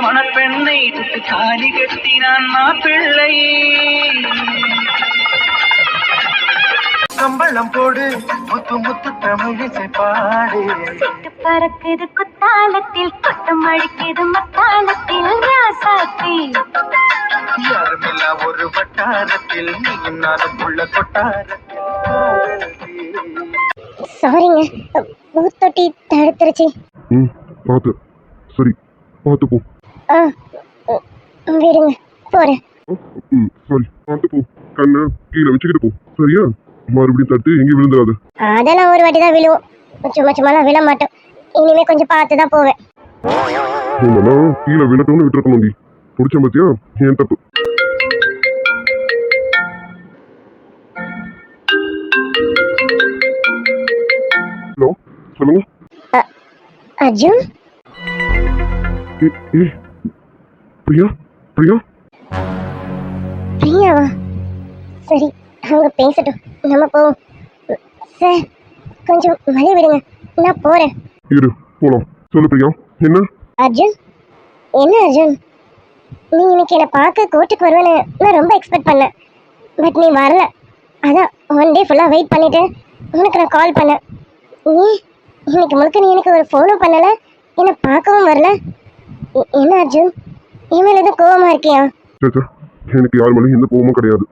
மணப்பெண்ணை தொட்டு தாலி கட்டினான் மாப்பிள்ளை. கம்பளம் போடு முத்து முத்து தமிழிசை பாடு. பறக்குது குத்தாலத்தில் கொட்டம் அழிக்குது மத்தாலத்தில் ராசாத்தி. யாருமில்லா ஒரு வட்டாரத்தில் நீயும் நானும் உள்ள கொட்டாரத்தில். சாரிங்க, பூத்தொட்டி தடுத்துருச்சு. பார்த்து சரி, பார்த்து போ. விடுங்க, போறேன். சரி, பார்த்து போ. கண்ணை கீழே வச்சுக்கிட்டு போ, சரியா? மறுபடியும் தட்டு எங்கேயும் விழுந்துடாது. அதெல்லாம் ஒரு வாட்டி தான் விழுவோம், சும்மா சும்மாலாம் விழ மாட்டோம். இனிமே கொஞ்சம் பார்த்து தான் போவேன். கீழே விழட்டும்னு விட்டுருக்கணும். நீ பிடிச்ச பத்தியா? ஏன் தப்பு. ஹலோ, சொல்லுங்க. அர்ஜுன். பிரியா? பிரியா? பிரியாவா? சரி, அவங்க பேசட்டும், நம்ம போவோம். சார், கொஞ்சம் வழி விடுங்க, நான் போறேன். இரு, போலாம். சொல்லு பிரியா, என்ன? அர்ஜுன், என்ன அர்ஜுன், நீ இன்னைக்கு என்னை பார்க்க கோர்ட்டுக்கு வருவேன்னு நான் ரொம்ப எக்ஸ்பெக்ட் பண்ணேன். பட் நீ வரல. அதான் ஒன் டே ஃபுல்லாக வெயிட் பண்ணிட்டு உனக்கு நான் கால் பண்ணேன். நீ இன்னைக்கு முழுக்க நீ எனக்கு ஒரு ஃபோனும் பண்ணலை, என்னை பார்க்கவும் வரல. என்ன அர்ஜுன், என் மேலே எதுவும் கோவமாக இருக்கியா? எனக்கு யார் மேலே எந்த கோவமும் கிடையாது.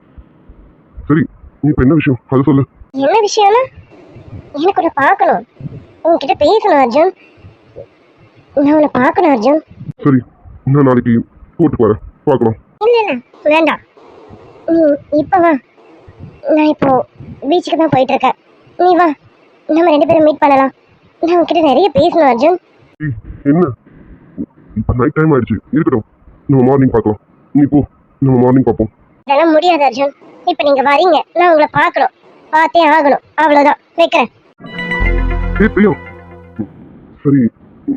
சரி, நீ இப்போ என்ன விஷயம் அதை சொல்லு. என்ன விஷயம்னா, எனக்கு உன்னை பார்க்கணும், உன்கிட்ட பேசணும் அர்ஜுன். நான் உன்னை பார்க்கணும் அர்ஜுன். சரி, நான் நாளைக்கு கோர்ட்டுக்கு வரேன், பார்க்கலாம். இல்லை இல்லை, வேண்டாம். நீ இப்போ வா, நான் இப்போ பீச்சுக்கு தான் போயிட்டு இருக்கேன். நீ வா, நம்ம 2 பேரும் மீட் பண்ணலாம். நான் உன்கிட்ட நிறைய பேசணும் அர்ஜுன். என்ன, இப்போ நைட் டைம் ஆயிடுச்சு, இருக்கட்டும், நம்ம மார்னிங் பார்க்கலாம். நீ போ, நம்ம மார்னிங் பார்ப்போம். அதெல்லாம் முடியாது அர்ஜுன். இப்போ நீங்கள் வரீங்க, நான் உங்களை பார்க்கணும், பார்த்தே ஆகணும், அவ்வளோதான். வைக்கிறேன். பிரியா, சரி,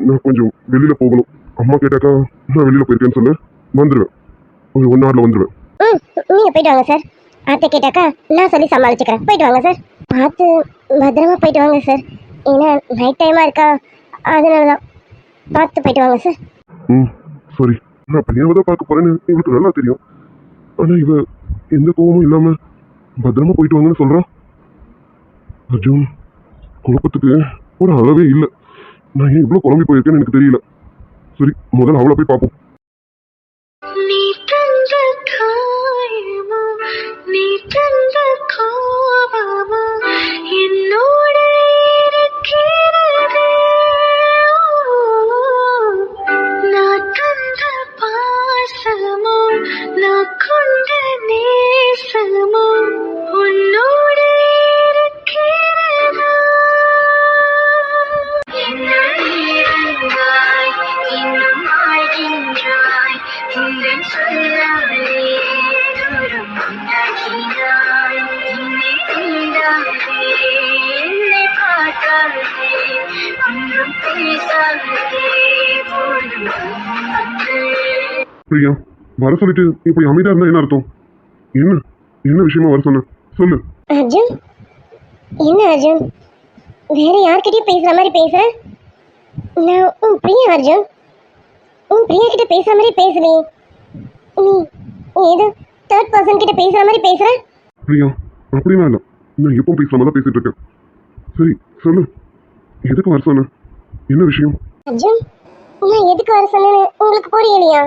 நான் கொஞ்சம் வெளியில் போகணும். அம்மா கேட்டாக்கா நான் வெளியில் போயிருக்கேன்னு சொல்லு, வந்துடுவேன். ஒரு 1 hourல வந்துடுவேன். நீங்கள் போயிட்டு வாங்க சார். அத்தை கேட்டாக்கா நான் சொல்லி சமாளிச்சுக்கிறேன். போயிட்டு வாங்க சார். பார்த்து பத்திரமா போயிட்டு வாங்க சார். ஏன்னா நைட் டைமாக இருக்கா, அதனால தான். பார்த்து போயிட்டு வாங்க சார். சரி, நான் பிரியாவை தான் பார்க்க போகிறேன்னு இவளுக்கு நல்லா தெரியும். ஆனால் இவ எந்த கோவமும் இல்லாமல் பத்திரமா போயிட்டு வாங்கன்னு சொல்கிறான். அர்ஜுன், குழப்பத்துக்கு ஒரு அளவே இல்லை. நான் ஏன் இவ்வளோ குழம்பி போயிருக்கேன்னு எனக்கு தெரியல. சரி, முதல்ல அவளை போய் பார்ப்போம். நீ தந்த காயமோ, நீ தந்த கோபமோ என்னோட இருக்கிறது. நான் தந்த பாசமோ, நான் கொண்ட நேசமோ உன்னோட இருக்கிறதா. இன்னும் ஆழ்கின்றாய், உந்தன் சொல்லாலே தூரம் உண்டாக்கினாய். என்னை தீண்டாதே, என்னை பார்க்காதே, ஒன்றும் பேசாதே, போதும் வந்து. பிரியா, வர சொல்லிட்டு இப்படி அமைதியா இருந்தா என்ன அர்த்தம்? என்ன என்ன விஷயமா வர சொன்ன, சொல்லு. அர்ஜுன், என்ன அர்ஜுன், வேற யார்கிட்டயும் பேசுற மாதிரி பேசுற? நான் உன் பிரியா அர்ஜுன், உன் பிரியா கிட்ட பேசுற மாதிரி பேசுறீ. நீ ஏதோ 3rd person கிட்ட பேசுற மாதிரி பேசுற. பிரியா, அப்படின்னா இல்லை, நான் எப்போ பேசுற மாதிரி தான் பேசிட்டு இருக்கேன். சரி, சொல்லு, எதுக்கு வர சொன்ன, என்ன விஷயம்? அர்ஜுன், நான் எதுக்கு வர சொன்னேன்னு உங்களுக்கு புரியலையா?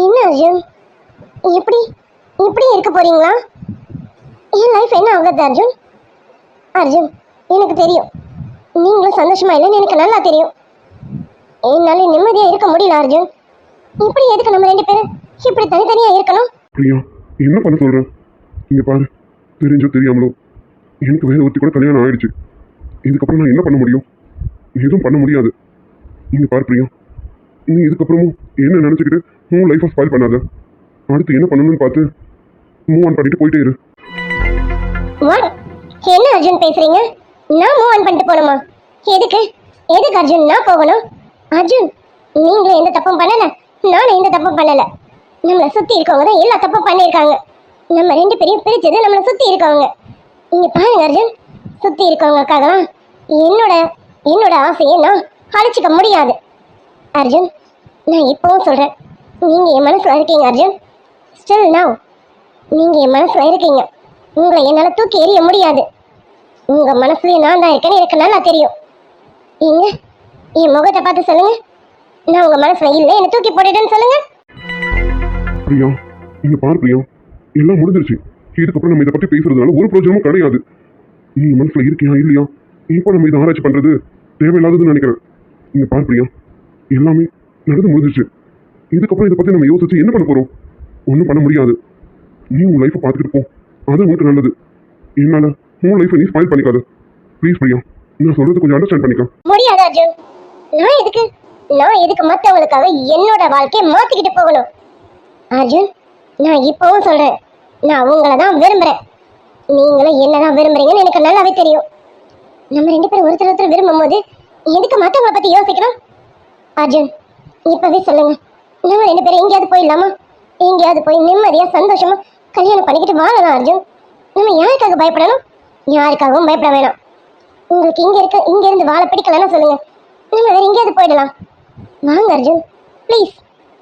என்ன அர்ஜுன், எப்படி இப்படி இருக்க போறீங்களா? என் லைஃப் என்ன ஆகுது அர்ஜுன்? அர்ஜுன், எனக்கு தெரியும் நீங்களும் சந்தோஷமா இல்லைன்னு எனக்கு நல்லா தெரியும். என்னால நிம்மதியா இருக்க முடியல அர்ஜுன். இப்படி எதுக்கு நம்ம 2 பேரும் இப்படி தனித்தனியா இருக்கணும்? பிரியா, என்ன பண்ண சொல்றேன்? இங்க பாரு, தெரிஞ்சோ தெரியாமலோ எனக்கு வேற ஒருத்தி கூட கல்யாணம் ஆயிடுச்சு. இதுக்கப்புறம் நான் என்ன பண்ண முடியும்? எதுவும் பண்ண முடியாது. இங்க பாரு பிரியா, நீ இதுக்கப்புறமும் என்ன நினைச்சுக்கிட்டு உன் லைஃபை ஸ்பாயில் பண்ணாத. அடுத்து என்ன பண்ணணும்னு பார்த்து மூவ் ஆன் பண்ணிட்டு போயிட்டே இரு. என்ன அர்ஜுன் பேசுறீங்க? நான் மூவ் ஆன் பண்ணிட்டு போகணுமா? எதுக்கு எதுக்கு அர்ஜுன் நான் போகணும்? அர்ஜுன், நீங்களும் எந்த தப்பும் பண்ணல, நானும் எந்த தப்பும் பண்ணல. நம்மளை சுத்தி இருக்கவங்க தான் எல்லா தப்பும் பண்ணியிருக்காங்க. நம்ம 2 பேரையும் பிரிச்சது நம்மளை சுத்தி இருக்கவங்க. இங்க பாருங்க அர்ஜுன், சுத்தி இருக்கவங்களுக்காகலாம் என்னோட ஆசையை நான் அழிச்சிக்க முடியாது. அர்ஜுன், நான் இப்பவும் சொல்றேன், நீங்க என் மனசுல இருக்கீங்க அர்ஜுன். ஸ்டில் நவ் நீங்க என் மனசுல இருக்கீங்க. உங்களை என்னால தூக்கி எறிய முடியாது. உங்க மனசுலயும் நான் தான் இருக்கேன்னு எனக்கு நல்லா தெரியும். நீங்க என் முகத்தை பார்த்து சொல்லுங்க, நான் உங்க மனசுல இல்லை, என்ன தூக்கி போட்டுட்டேன்னு சொல்லுங்க. பிரியா, இங்க பாரு பிரியா, எல்லாம் முடிஞ்சிருச்சு. இதுக்கப்புறம் நம்ம இதை பத்தி பேசுறதுனால ஒரு பிரயோஜனமும் கிடையாது. நீ மனசுல இருக்கியா இல்லையா, இப்போ நம்ம இதை ஆராய்ச்சி பண்றது தேவையில்லாததுன்னு நினைக்கிறேன். இங்க பாரு பிரியா, எல்லாமே நடந்து முடிஞ்சிருச்சு. இதுக்கப்புறம் இதை பத்தி நம்ம யோசிச்சு என்ன பண்ண போறோம்? ஒன்றும் பண்ண முடியாது. நீ உன் லைஃப்பை பார்த்துக்கிட்டு போ, அது உனக்கு நல்லது. என்னால உன் லைஃப்பை நீ ஸ்பாயில் பண்ணிக்காத ப்ளீஸ் பிரியா. நான் சொல்றது கொஞ்சம் அண்டர்ஸ்டாண்ட் பண்ணிக்க. முடியாது அர்ஜுன். நான் எதுக்கு மற்றவங்களுக்காக என்னோட வாழ்க்கையை மாத்திக்கிட்டு போகணும்? அர்ஜுன், நான் இப்பவும் சொல்றேன், நான் உங்களை தான் விரும்புறேன். நீங்களும் என்னதான் விரும்புறீங்கன்னு எனக்கு நல்லாவே தெரியும். நம்ம ரெண்டு பேரும் ஒருத்தர் விரும்பும் போது எதுக்கு மற்றவங்களை பத்தி யோசிக்கணும்? அர்ஜுன், இப்பவே சொல்லுங்க, நம்ம ரெண்டு பேரும் எங்கேயாவது போயிடலாமா? எங்கேயாவது போய் நிம்மதியா சந்தோஷமா கல்யாணம் பண்ணிக்கிட்டு வாழலாம் அர்ஜுன். நம்ம யாருக்காக பயப்படணும்? யாருக்காகவும் பயப்பட வேணாம். உங்களுக்கு இங்க இருந்து வாழ பிடிக்கலன்னா சொல்லுங்க, நம்ம வேற எங்கேயாவது போயிடலாம். வாங்க அர்ஜுன் ப்ளீஸ்.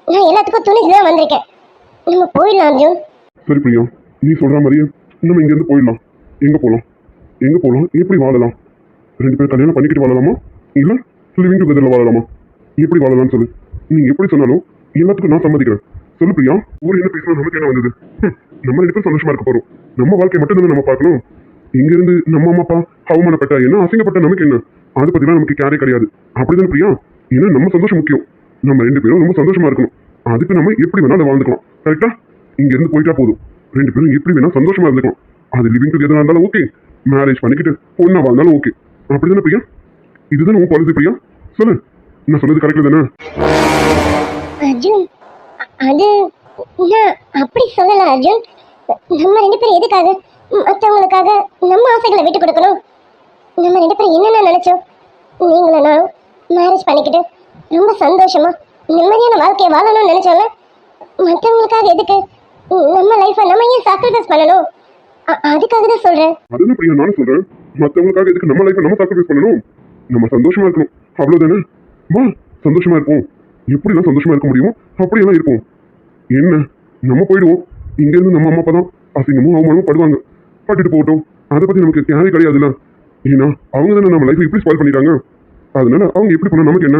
நான் எல்லாத்துக்கும் துணிச்சுதான் வந்திருக்கேன். நம்ம போயிடலாம் அர்ஜுன். சரி பிரியா, நீ சொல்ற மாதிரியே நம்ம இங்க இருந்து போயிடலாம். எங்க போலாம்? எப்படி வாழலாம்? ரெண்டு பேரும் கல்யாணம் பண்ணிக்கிட்டு வாழலாமா, இல்ல லிவிங் டுகெதர்ல வாழலாமா? எப்படி வாழலாம்னு சொல்லு. நீ எப்படி சொன்னாலும் எல்லாத்துக்கும் நான் சம்மதிக்கிறேன். சொல்லு பிரியா. ஊர் என்ன பேசணும், நமக்கு என்ன வந்தது? நம்ம ரெண்டு பேரும் சந்தோஷமா இருக்க போறோம். நம்ம வாழ்க்கை மட்டும் தானே நம்ம பார்க்கணும். இங்க இருந்து நம்ம அம்மா அப்பா அவமானப்பட்ட என்ன, அசிங்கப்பட்ட நமக்கு என்ன, அதை பத்திலாம் நமக்கு கேரே கிடையாது. அப்படிதானே பிரியா? ஏன்னா நம்ம சந்தோஷம் முக்கியம். நம்ம ரெண்டு பேரும் ரொம்ப சந்தோஷமா இருக்கணும். அதுக்கு நம்ம எப்படி வேணாலும் வாழ்ந்துக்கலாம். கரெக்டா? இங்க இருந்து போயிட்டா போதும். ரெண்டு பேரும் எப்படி வேணா சந்தோஷமா இருந்துக்கலாம். அது லிவிங் டுகெதரா இருந்தாலும் ஓகே, மேரேஜ் பண்ணிக்கிட்டு பொண்ணா வாழ்ந்தாலும் ஓகே. அப்படிதானே பிரியா? இதுதானே உன் பாலிசி பிரியா? சொல்லு, நான் சொன்னது கரெக்ட் தானே? அர்ஜுன், அது நான் அப்படி சொல்லல அர்ஜுன். நம்ம ரெண்டு பேரும் எதுக்காக மற்றவங்களுக்காக நம்ம ஆசைகளை விட்டு கொடுக்கணும்? நம்ம ரெண்டு பேரும் என்னென்ன நினைச்சோம்? நீங்களும் நானும் மேரேஜ் பண்ணிக்கிட்டு ரொம்ப சந்தோஷமா நிம்மதியான வாழ்க்கையை வாழணும்னு நினைச்சோம்ல. மற்றவங்களுக்காக எதுக்கு நம்ம லைஃப்பை நம்ம ஏன் சாக்ரிஃபைஸ் பண்ணணும்? அதுக்காக தான் சொல்றேன். அதுதான் பிரியா நானும் சொல்றேன். மற்றவங்களுக்காக எதுக்கு நம்ம லைஃப்பை நம்ம சாக்ரிஃபைஸ் பண்ணணும்? நம்ம சந்தோஷமா இருக்கணும், அவ்வளவுதானே? வா சந்தோஷமா இருப்போம். எப்படிலாம் சந்தோஷமா இருக்க முடியுமோ அப்படியெல்லாம் இருப்போம். என்ன, நம்ம போயிடுவோம். இங்க இருந்து நம்ம அம்மா அப்பா தான் அசிங்கமும் அவமானமும் படுவாங்க. பட்டுட்டு போகட்டும், அதை பத்தி நமக்கு கேரே கிடையாதுல்ல. ஏன்னா அவங்க தானே நம்ம லைஃப் இப்படி ஸ்பாயில் பண்ணிட்டாங்க. அதனால அவங்க எப்படி பண்ண நமக்கு என்ன?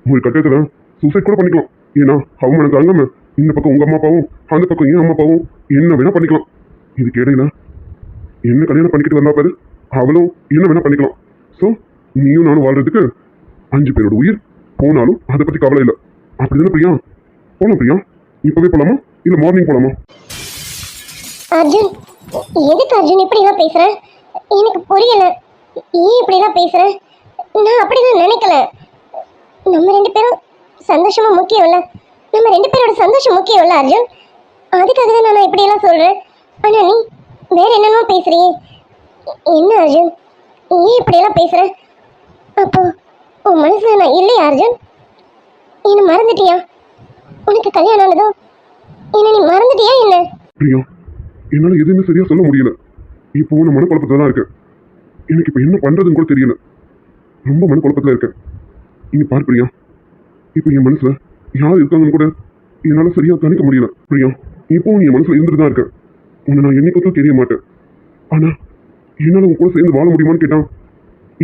ஒரு கட்டத்துல சூசைட் கூட பண்ணிக்கலாம். ஏன்னா அவமானம் தாங்காம இந்த பக்கம் உங்க அம்மா அப்பாவும் அந்த பக்கம் என் அம்மா அப்பாவும் என்ன வேணா பண்ணிக்கலாம். இதுக்கு இடையில என்ன கல்யாணம் பண்ணிக்கிட்டு வந்தா பாரு, அவளும் என்ன வேணா பண்ணிக்கலாம். ஸோ நீயும் நானும் வாழ்றதுக்கு 5 பேரோட உயிர் போனாலும் அதை பத்தி கவலை இல்லை. அப்படிதானே பிரியா? போலாம் பிரியா. இப்பவே போலாமா இல்ல மார்னிங் போலாமா? அர்ஜுன், எதுக்கு அர்ஜுன் இப்படி எல்லாம் பேசுற? எனக்கு புரியல. ஏன் இப்படி எல்லாம் பேசுற? நான் அப்படிதான் நினைக்கல. நம்ம ரெண்டு பேரும் சந்தோஷமா முக்கியம் இல்ல, நம்ம ரெண்டு பேரோட சந்தோஷம் முக்கியம் இல்ல அர்ஜுன். அதுக்காக தான் நான் இப்படி எல்லாம் சொல்றேன். ஆனா நீ வேற என்னென்னமோ பேசுறியே. என்ன அர்ஜுன், ஏன் இப்படி எல்லாம் பேசுற? அப்போ உன் மனசுல நான் இல்லையா அர்ஜுன்? என்ன மறந்துட்டியா? உனக்கு கல்யாணம் ஆனதும் என்ன நீ மறந்துட்டியா என்ன? பிரியா, என்னால எதுவுமே சரியா சொல்ல முடியல. இப்போ நான் மனக்குழப்பத்துல தான் இருக்கேன். எனக்கு இப்போ என்ன பண்றதுன்னு கூட தெரியல. ரொம்ப மனக்குழப்பத்துல இருக்கேன். இங்க பாரு பிரியா, இப்போ என் மனசுல யார் இருக்காங்கன்னு கூட என்னால சரியா கணிக்க முடியல. பிரியா, இப்போ நீ என் மனசுல இருந்துட்டு தான் இருக்கேன். உன்னை நான் என்னைக்கும் தெரிய மாட்டேன். ஆனா என்னால உன் கூட சேர்ந்து வாழ முடியுமான்னு கேட்டா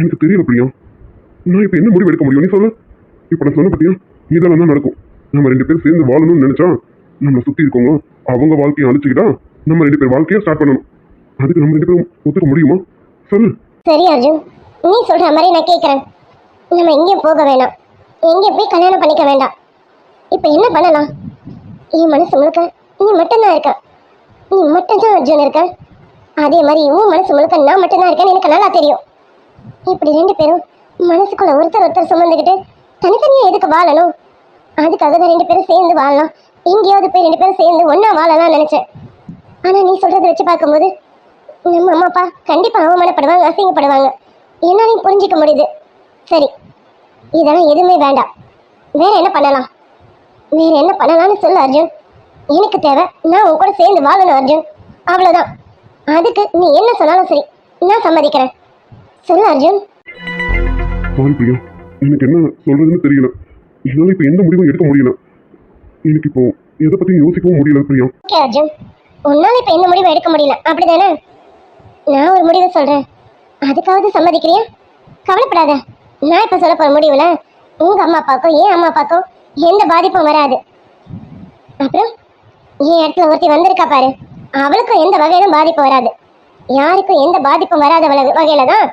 எனக்கு தெரியல பிரியா. நான் இப்போ என்ன முடிவு எடுக்க முடியும் நீ சொல்ல? இப்போ நான் சொன்ன பத்தியா, இதெல்லாம் தான் நடக்கும். நம்ம ரெண்டு பேரும் சேர்ந்து வாழணும்னு நினைச்சா நம்மளை சுத்தி இருக்கவங்க அவங்க வாழ்க்கையை அழிச்சுக்கிட்டா நம்ம ரெண்டு பேர் வாழ்க்கையை ஸ்டார்ட் பண்ணணும். அதுக்கு நம்ம ரெண்டு பேரும் ஒத்துக்க முடியுமா சொல்லு? சரி அர்ஜுன், நீ சொல்ற மாதிரி நான் கேட்கறேன். நம்ம எங்கேயும் போக வேணாம், எங்கேயும் போய் கல்யாணம் பண்ணிக்க வேண்டாம். இப்போ என்ன பண்ணலாம்? என் மனசு முழுக்க நீ மட்டும்தான் இருக்க. நீ மட்டும்தான் அர்ஜுன் இருக்க. அதே மாதிரி உன் மனசு முழுக்க நான் மட்டும்தான் இருக்கேன்னு எனக்கு நல்லா தெரியும். இப்படி ரெண்டு பேரும் மனசுக்குள்ள ஒருத்தர் சுமந்துக்கிட்டு தனித்தனியாக எதுக்கு வாழணும்? அதுக்காக தான் ரெண்டு பேரும் சேர்ந்து வாழலாம், எங்கேயாவது போய் ரெண்டு பேரும் சேர்ந்து ஒன்றா வாழலாம் நினச்சேன். ஆனால் நீ சொல்கிறத வச்சு பார்க்கும்போது நம்ம அம்மா அப்பா கண்டிப்பாக அவமானப்படுவாங்க, அசிங்கப்படுவாங்க. என்னாலையும் புரிஞ்சிக்க முடியுது. சரி, இதெல்லாம் எதுவுமே வேண்டாம். வேற என்ன பண்ணலாம்? வேற என்ன பண்ணலாம்னு சொல்லு அர்ஜுன். எனக்கு தேவை நான் உன் கூட சேர்ந்து வாழணும் அர்ஜுன், அவ்வளோதான். அதுக்கு நீ என்ன சொன்னாலும் சரி, நான் சம்மதிக்கிறேன். சொல்லு அர்ஜுன். சாரி பிரியா, எனக்கு என்ன சொல்றதுன்னு தெரியல. என்னால் இப்போ எந்த முடிவும் எடுக்க முடியல. எனக்கு இப்போ எதை பற்றியும் யோசிக்கவும் முடியல பிரியா. ஓகே அர்ஜுன், உன்னால இப்ப எந்த முடிவும் எடுக்க முடியல அப்படிதானே? நான் ஒரு முடிவை சொல்றேன், அதுக்காவது சம்மதிக்கிறியா? கவலைப்படாத, நான் இப்ப சொல்ல போற முடிவுல உங்க அம்மா அப்பாக்கோ என் அம்மா அப்பாக்கோ எந்த பாதிப்பும் வராது. அப்புறம் என் இடத்துல ஒருத்தி வந்திருக்கா பாரு, அவளுக்கும் எந்த வகையிலும் பாதிப்பு வராது. யாருக்கும் எந்த பாதிப்பும் வராத வகையில தான்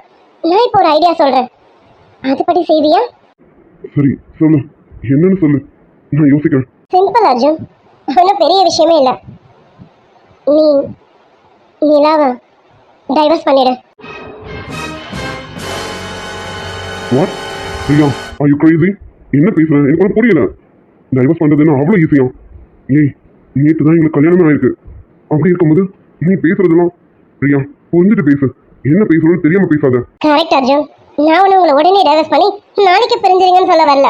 நான் இப்போ ஒரு ஐடியா சொல்றேன். அதுபடி செய்வியா? சரி சொல்லு, என்னன்னு சொல்லு, நான் யோசிக்கிறேன். சிம்பிள் அர்ஜுன், ஒன்றும் பெரிய விஷயமே இல்லை. நீ நிலாவை டைவர்ஸ் பண்ணிடு. What Priya, are you Crazy? என்ன பேசுறேன்? எனக்கு ஒன்றும் புரியல. டைவர்ஸ் பண்ணுறதுன்னா அவ்வளோ ஈஸியா? ஏய், நேற்று தான் எங்களுக்கு கல்யாணமே ஆயிருக்கு. அப்படி இருக்கும்போது நீ பேசுறதெல்லாம் பிரியா புரிஞ்சுட்டு பேசு. என்ன பேசுறதுன்னு தெரியாம பேசாத. கரெக்ட் அர்ஜுன், நான் ஒன்று உங்களை உடனே டைவர்ஸ் பண்ணி நாளைக்கு பிரிஞ்சிருங்கன்னு சொல்ல வரல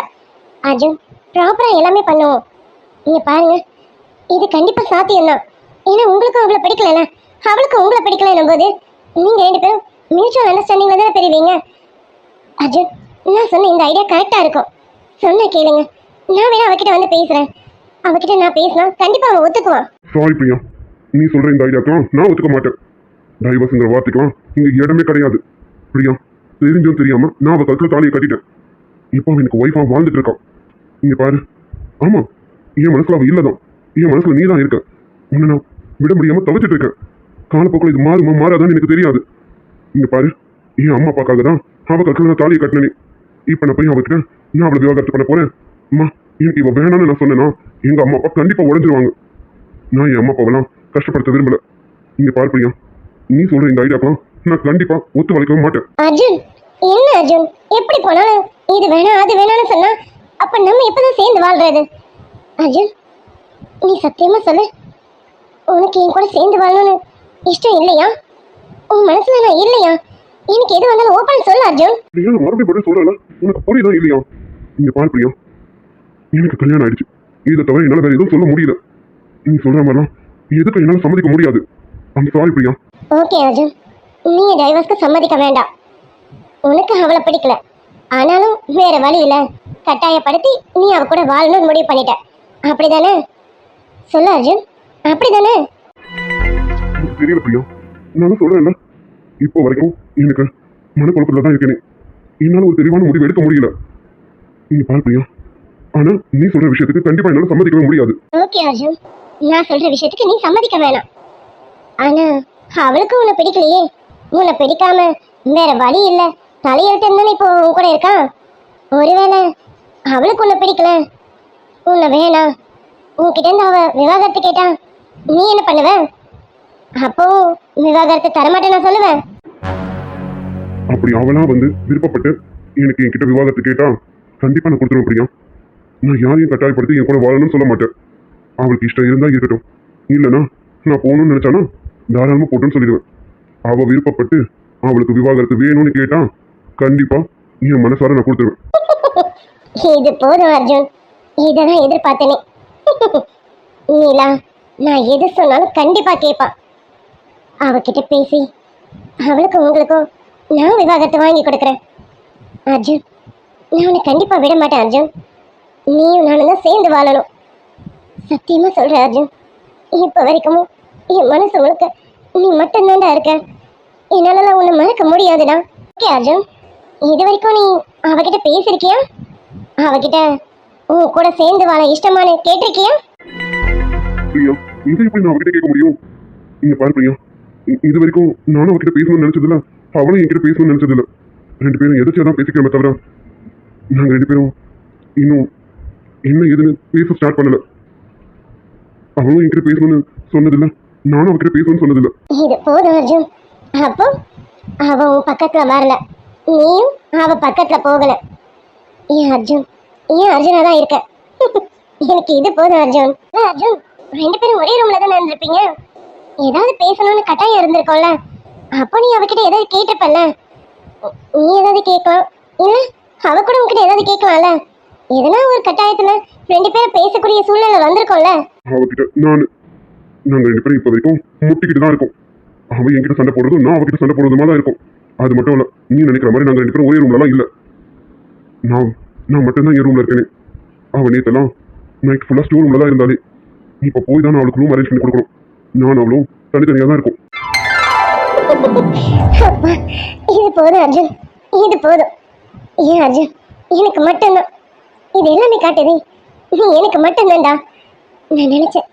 அர்ஜுன். ப்ராப்பராக எல்லாமே பண்ணுவோம். நீங்க பாருங்க, இது கண்டிப்பாக சாத்தியம்தான். ஏன்னா உங்களுக்கும் அவளை பிடிக்கல, அவளுக்கும் உங்களை பிடிக்கலன்னும் போது நீங்க ரெண்டு பேரும் மியூச்சுவல் அண்டர்ஸ்டாண்டிங்ல தானே பெறுவீங்க. அர்ஜுன், நான் சொன்ன இந்த ஐடியா கரெக்டா இருக்கும். சொன்ன கேளுங்க, நான் வேணா அவகிட்ட வந்து பேசுறேன். அவகிட்ட நான் பேசினா கண்டிப்பா அவன் ஒத்துக்குவான். சாரி பிரியா, நீ சொல்ற இந்த ஐடியாக்கெல்லாம் நான் ஒத்துக்க மாட்டேன். டைவர்ஸ்ங்கிற வார்த்தைக்கெல்லாம் இங்க இடமே கிடையாது. பிரியா, தெரிஞ்சும் தெரியாம நான் அவ கழுத்துல தாலியை கட்டிட்டேன். இப்போ அவன் எனக்கு ஒய்ஃபா வாழ்ந்துட்டு இருக்கான். இங்க பாரு, ஆமா என் மனசுல அவ இல்லதான், என் மனசுல நீ தான் இருக்க. உன்னை நான் விட முடியாம தவிச்சிட்டு இருக்கேன். காலப்போக்கில் இது மாறுமா மாறாதான்னு எனக்கு தெரியாது. இங்க பாரு, என் அம்மா அப்பாக்காக தான் அவ கழுத்துல நான் தாலியை கட்டினே. இப்ப நான் போய் அவகிட்ட நான் அவளை விவாகரத்து பண்ண போறேன். அம்மா எனக்கு இவ வேணான்னு நான் சொன்னேன்னா எங்க அம்மா அப்பா கண்டிப்பா உடஞ்சிருவாங்க. நான் என் அம்மா அப்பாவெல்லாம் கஷ்டப்படுத்த விரும்பல. இங்க பாரு பிரியா, நீ சொல்ற இந்த ஐடியாக்கெல்லாம் நான் கண்டிப்பா ஒத்து வளைக்கவே மாட்டேன். அர்ஜுன், என்ன அர்ஜுன், எப்படி போனாலும் இது வேணாம் அது வேணாம்னு சொன்னா அப்ப நம்ம எப்பதான் சேர்ந்து வாழ்றது? அர்ஜுன், நீ சத்தியமா சொல்லு, உனக்கு என் கூட சேர்ந்து வாழணும்னு இஷ்டம் இல்லையா? உன் மனசுல நான் இல்லையா? எனக்கு எது வந்தாலும் ஓப்பன் சொல்லு அர்ஜுன். பிரியா, நான் மறுபடியும் பதில் சொல்லல. உனக்கு புரியுதா இல்லையா? இங்க பாரு பிரியா, எனக்கு கல்யாணம் ஆயிடுச்சு. இதை தவிர என்னால வேற எதுவும் சொல்ல முடியல. நீ சொல்ற மாதிரிலாம் எதுக்கு என்னால சம்மதிக்க முடியாது. அந்த சாரி பிரியா. ஓகே அர்ஜுன், நீ டைவர்ஸ்க்கு சம்மதிக்க வேண்டாம். உனக்கு அவளை பிடிக்கல, ஆனாலும் வேற வழி இல்ல, கட்டாயப்படுத்தி நீ அவ கூட வாழணும்னு முடிவு பண்ணிட்ட, அப்படிதானே? சொல்லு அர்ஜுன், அப்படிதானே? எனக்கு தெரியல பிரியா, நான் சொல்றேன்ல, இப்போ வரைக்கும் எனக்கு மனக்குழப்பத்துல தான் இருக்கேனே. என்னால ஒரு தெளிவான முடிவு எடுக்க முடியல. நீங்க பாரு பிரியா, ஆனா நீ சொல்ற விஷயத்துக்கு கண்டிப்பா என்னால சம்மதிக்கவே முடியாது. ஓகே அர்ஜுன், நான் சொல்ற விஷயத்துக்கு நீ சம்மதிக்க வேணாம். ஆனா அவளுக்கும் உன்னை பிடிக்கலையே. உன்னை பிடிக்காம வேற வழி இல்ல, தலையெழுத்து தானே இப்போ உன் கூட இருக்கான். ஒருவேளை அவளுக்கு உன்னை பிடிக்கல, உன்னை வேணாம், உன்கிட்ட இருந்து அவ விவாகரத்து கேட்டா நீ என்ன பண்ணுவ? அப்போ விவாகரத்து தரமாட்டேன் நான் சொல்லுவேன். அப்படி அவளா வந்து விருப்பப்பட்டு எனக்கு என்கிட்ட விவாதத்தை கேட்டா கண்டிப்பா நான் கொடுத்துருவேன் பிரியா. நான் யாரையும் கட்டாயப்படுத்தி என் கூட வாழணும்னு சொல்ல மாட்டேன். அவளுக்கு இஷ்டம் இருந்தா இருக்கட்டும், இல்லைன்னா நான் போகணும்னு நினைச்சானா தாராளமா போட்டுன்னு சொல்லிடுவேன். அவ விருப்பப்பட்டு அவளுக்கு விவாகரத்து வேணும்னு கேட்டா கண்டிப்பா என் மனசார நான் கொடுத்துருவேன். இது போதும் அர்ஜுன், இதான் எதிர்பார்த்தனே. நீலா நான் எது சொன்னாலும் கண்டிப்பா கேட்பா. அவகிட்ட பேசி அவளுக்கும் உங்களுக்கும் நான் விவாகரத்து வாங்கி கொடுக்குறேன். அர்ஜுன், நான் உன்னை கண்டிப்பா விட மாட்டேன் அர்ஜுன். நீயும் நானும் தான் சேர்ந்து வாழணும். சத்தியமா சொல்றேன் அர்ஜுன், இப்ப வரைக்கும் என் மனசு முழுக்க நீ மட்டும்தான்டா இருக்க. என்னாலலாம் உன்னை மறக்க முடியாதுடா. ஓகே அர்ஜுன், இது வரைக்கும் நீ அவகிட்ட பேசிருக்கியா? அவகிட்ட உன் கூட சேர்ந்து வாழ இஷ்டமானு கேட்டிருக்கியா? பிரியா, இதை எப்படி நான் அவகிட்ட கேட்க முடியும்? இங்க பாரு பிரியா, இது வரைக்கும் நானும் அவகிட்ட பேசணும்னு நினைச்சதில்ல, அவளும் என்கிட்ட பேசணும்னு நினைச்சதில்ல. ரெண்டு பேரும் எதாச்சும் தான் பேசிக்கிறோமே தவிர நாங்க ரெண்டு பேரும் இன்னும் என்ன ஏதுன்னு பேச ஸ்டார்ட் பண்ணல. அவளும் என்கிட்ட பேசணும்னு சொன்னதில்ல, நானும் அவகிட்ட பேசணும்னு சொன்னதில்ல. இது போதும் அர்ஜுன். அப்போ அவ உன் பக்கத்துல வரல, நீயும் அவ பக்கத்துல போகல. ஏன் அர்ஜுன், ஏன் அர்ஜுனா தான் இருக்க. எனக்கு இது போதும் அர்ஜுன். அர்ஜுன், ரெண்டு பேரும் ஒரே ரூம்ல தானே இருந்திருப்பீங்க, ஏதாவது பேசணும்னு கட்டாயம் இருந்திருக்கோம்ல. அப்போ நீ அவகிட்ட ஏதாவது கேட்டிருப்பல்ல. நீ ஏதாவது கேட்கலாம், இல்ல அவ கூட உங்ககிட்ட ஏதாவது கேட்கலாம்ல. எதனா ஒரு கட்டாயத்துல ரெண்டு பேரும் பேசக்கூடிய சூழ்நிலை வந்திருக்கோம்ல. அவகிட்ட நாங்க ரெண்டு பேரும் இப்ப வரைக்கும் முட்டிக்கிட்டு தான் இருக்கோம். அவ என்கிட்ட சண்டை போடுறதும் நான் அவகிட்ட சண்டை போடுறதுமா தான் இருக்கும். அது மட்டும் இல்ல, நீ நினைக்கிற மாதிரி நாங்க ரெண்டு பேரும் ஒரே ரூம்ல எல்லாம் இல்ல. நான் மட்டும்தான் என் ரூம்ல இருக்கேனே. அவள் நேற்றெல்லாம் நைட் ஃபுல்லாக ஸ்டோர் ரூமில் தான் இருந்தாலே இப்போ போய் தான் அவளுக்கு ரூம் அரேஞ்ச் பண்ணி கொடுக்கணும். நான் அவளும் தனித்தனியாக தான் இருக்கும். அப்பா, இது போதும் அர்ஜுன், இது போதும். ஏன் அர்ஜுன், எனக்கு மட்டும்தான் இது எல்லாமே காட்டுது. நீ எனக்கு மட்டும்தான்டா. நான் நினைச்சேன்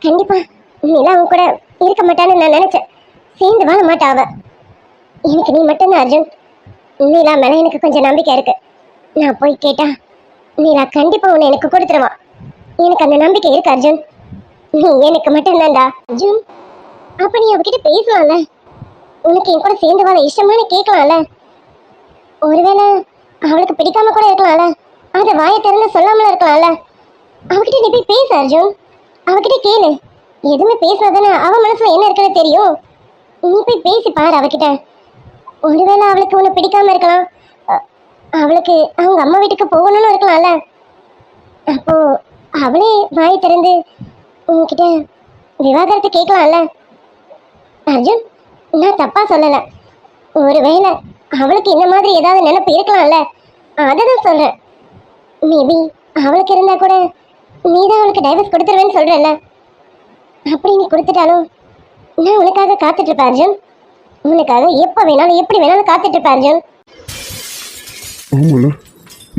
கண்டிப்பா நிலா அவன் கூட இருக்க மாட்டான்னு நான் நினைச்சேன். சேர்ந்து வாழ மாட்டா அவ. எனக்கு நீ மட்டும்தான் அர்ஜுன். நீலா மேல எனக்கு கொஞ்சம் நம்பிக்கை இருக்கு. நான் போய் கேட்டா நீலா கண்டிப்பா உன்னை எனக்கு கொடுத்துருவா. எனக்கு அந்த நம்பிக்கை இருக்கு அர்ஜுன். நீ எனக்கு மட்டும்தான்டா. அர்ஜுன், அப்ப நீ அவகிட்ட பேசலாம்ல. உனக்கு என் கூட சேர்ந்து வாழ இஷ்டமானு கேட்கலாம்ல. ஒருவேளை அவளுக்கு பிடிக்காம கூட இருக்கலாம்ல. அதை வாயை திறந்து சொல்லாமல இருக்கலாம்ல. அவகிட்ட நீ போய் பேச அர்ஜுன். அவகிட்ட கேளு. எதுவுமே பேசாதானே அவ மனசுல என்ன இருக்குன்னு தெரியும். நீ போய் பேசி பாரு அவகிட்ட. ஒருவேளை அவளுக்கு உன்னை பிடிக்காம இருக்கலாம். அவளுக்கு அவங்க அம்மா வீட்டுக்கு போகணும்னு இருக்கலாம்ல. அப்போ அவளே வாய் திறந்து உன்கிட்ட விவாகரத்து கேட்கலாம்ல. அர்ஜுன், நான் தப்பா சொல்லல. ஒருவேளை அவளுக்கு இந்த மாதிரி ஏதாவது நினைப்பு இருக்கலாம்ல. அதை தான் சொல்றேன். மேபி அவளுக்கு இருந்தா கூட நீதான் அவளுக்கு டைவர்ஸ் கொடுத்துருவேன்னு சொல்றல. அப்படி நீ கொடுத்துட்டாலும் நான் உனக்காக காத்துட்டு இருப்பேன் அர்ஜுன். உனக்காக எப்ப வேணாலும் எப்படி வேணாலும் காத்துட்டு இருப்பேன் அர்ஜுன். ஆமாம்ல,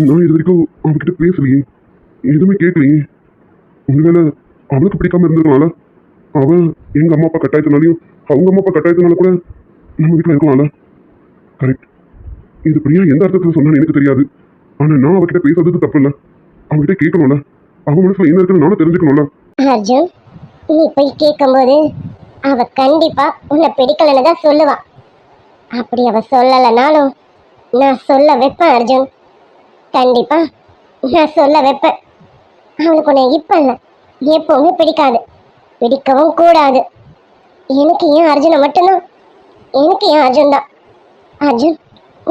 நான் இது வரைக்கும் அவகிட்ட பேசலையே, எதுவுமே கேட்கலையே. ஒருவேளை அவளுக்கு பிடிக்காம இருந்திருக்கலாம்ல. அவன் எங்கள் அம்மா அப்பா கட்டாயத்தினாலையும் அவங்க அம்மா அப்பா கட்டாயத்தினால கூட நம்ம வீட்டில் இருக்கலாம்ல. கரெக்ட். இது பிரியா எந்த அர்த்தத்தில் சொன்னான்னு எனக்கு தெரியாது. ஆனால் நான் அவகிட்ட பேசுறதுக்கு தப்பு இல்லை. அவகிட்ட கேட்கணும்ல. அவன் மனசுல என்ன இருக்குன்னு நானும் தெரிஞ்சுக்கணும்ல. அர்ஜுன், நீ போய் கேட்கும்போது அவ கண்டிப்பா உன்னை பிடிக்கலன்னு தான் சொல்லுவா. அப்படி அவ சொல்லலைனாலும் நான் சொல்ல வைப்பேன் அர்ஜுன். கண்டிப்பா நான் சொல்ல வைப்பேன். அவளுக்கு உன்னை இப்ப இல்லை, எப்பவுமே பிடிக்காது, பிடிக்கவும் கூடாது. எனக்கு ஏன் அர்ஜுனை மட்டும்தான், எனக்கு ஏன் அர்ஜுன் தான். அர்ஜுன்,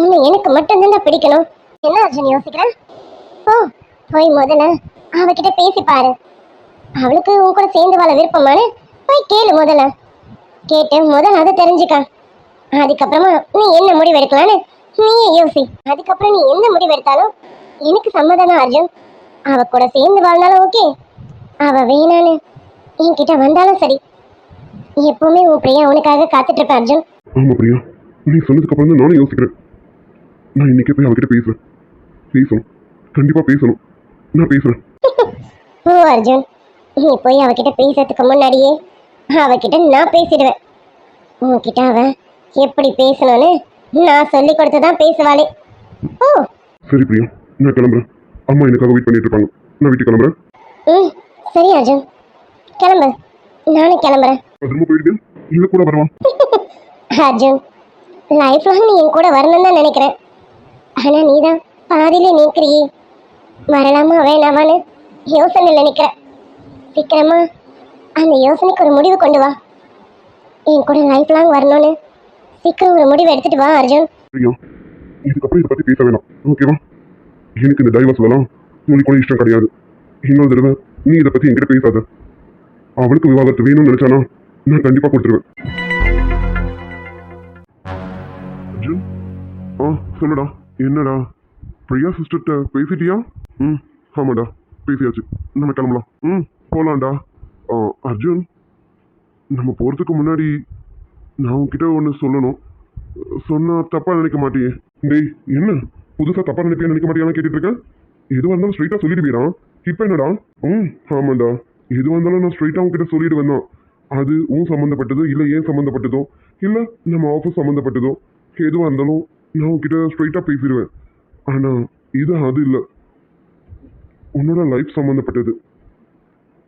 உன்னை எனக்கு மட்டும்தான் பிடிக்கணும். என்ன அர்ஜுன் யோசிக்கிறேன்? போய் முதல்ல அவகிட்ட பேசி பாரு. அவளுக்கு உன் கூட சேர்ந்து வாழ விருப்பமானு போய் கேளு. முதல்ல கேட்டு முதல்ல அதை தெரிஞ்சுக்க. அதுக்கப்புறமா நீ என்ன முடிவு எடுக்கலான்னு நீயே யோசி. அதுக்கப்புறம் நீ என்ன முடிவு எடுத்தாலும் எனக்கு சம்மதம் அர்ஜுன். அவ கூட சேர்ந்து வாழ்ந்தாலும் ஓகே, அவ வேணான்னு என்கிட்ட வந்தாலும் சரி. எப்பவுமே உன் பிரியா உனக்காக காத்துட்டு இருப்பேன் அர்ஜுன். ஆமா பிரியா, நீ சொன்னதுக்கு அப்புறம் தான் நானும் யோசிக்கிறேன். நான் இன்னைக்கே போய் அவகிட்ட பேசுறேன். பேசணும், கண்டிப்பா பேசணும். நான் பேசுறேன். ஓ அர்ஜுன், நீ போய் அவகிட்ட பேசுறதுக்கு முன்னாடியே அவகிட்ட நான் பேசிடுவேன். உன்கிட்ட அவ எப்படி பேசணும்னு நான் சொல்லி கொடுத்துதான் பேசுவாளே. ஓ சரி பிரியா, நான் கிளம்புறேன். அம்மா எனக்காக வெயிட் பண்ணிட்டு இருப்பாங்க. நான் வீட்டுக்கு கிளம்புறேன். சரி அர்ஜுன், கிளம்பு. நானும் கிளம்புறேன். திரும்ப போயிட்டு இல்ல கூட வருவான். அர்ஜுன், லைஃப் லாங் நீ என் கூட வரணும்னு தான் நினைக்கிறேன். ஆனா நீ தான் பாதியிலே நிற்கிறியே. வரலாமா வேணாமான்னு யோசனையில் நிற்கிறேன். சீக்கிரமா அந்த யோசனைக்கு ஒரு முடிவு கொண்டு வா. என் கூட லைஃப் லாங் வரணும்னு சீக்கிரம் ஒரு முடிவு எடுத்துட்டு வா அர்ஜுன். பிரியா, இதுக்கப்புறம் இதை பத்தி பேச வேணாம், ஓகேவா? எனக்கு இந்த டைவர்ஸ் எல்லாம் உங்களுக்கு கூட இஷ்டம் கிடையாது. இன்னொரு தடவை நீ இதை பத்தி என்கிட்ட பேசாத. அவளுக்கு விவாகரத்து வேணும்னு நினைச்சானா நான் கண்டிப்பா கொடுத்துருவேன். அர்ஜுன், சொல்லுடா. என்னடா, பிரியா சிஸ்டர்கிட்ட பேசிட்டியா? ஆமாடா, பேசியாச்சு. நம்ம கிளம்பலாம். போலாம்டா. அர்ஜுன், நம்ம போறதுக்கு முன்னாடி நான் உன்கிட்ட ஒன்று சொல்லணும். சொன்னா தப்பா நினைக்க மாட்டியே? டேய், என்ன புதுசா தப்பா நினைப்பியா நினைக்க மாட்டியான்னு கேட்டுட்டு இருக்கேன். எதுவாக இருந்தாலும் ஸ்ட்ரைட்டா சொல்லிடுவீரா? இப்ப என்னடா? ஆமாண்டா, எதுவாக இருந்தாலும் நான் ஸ்ட்ரைட்டா உங்ககிட்ட சொல்லிடுவேன் தான். அது உன் சம்மந்தப்பட்டதோ இல்லை ஏன் சம்மந்தப்பட்டதோ இல்லை நம்ம ஆஃபீஸ் சம்மந்தப்பட்டதோ எதுவாக இருந்தாலும் நான் உங்ககிட்ட ஸ்ட்ரைட்டா பேசிடுவேன். ஆனா இது அது இல்லை, உன்னோட லைஃப் சம்மந்தப்பட்டது.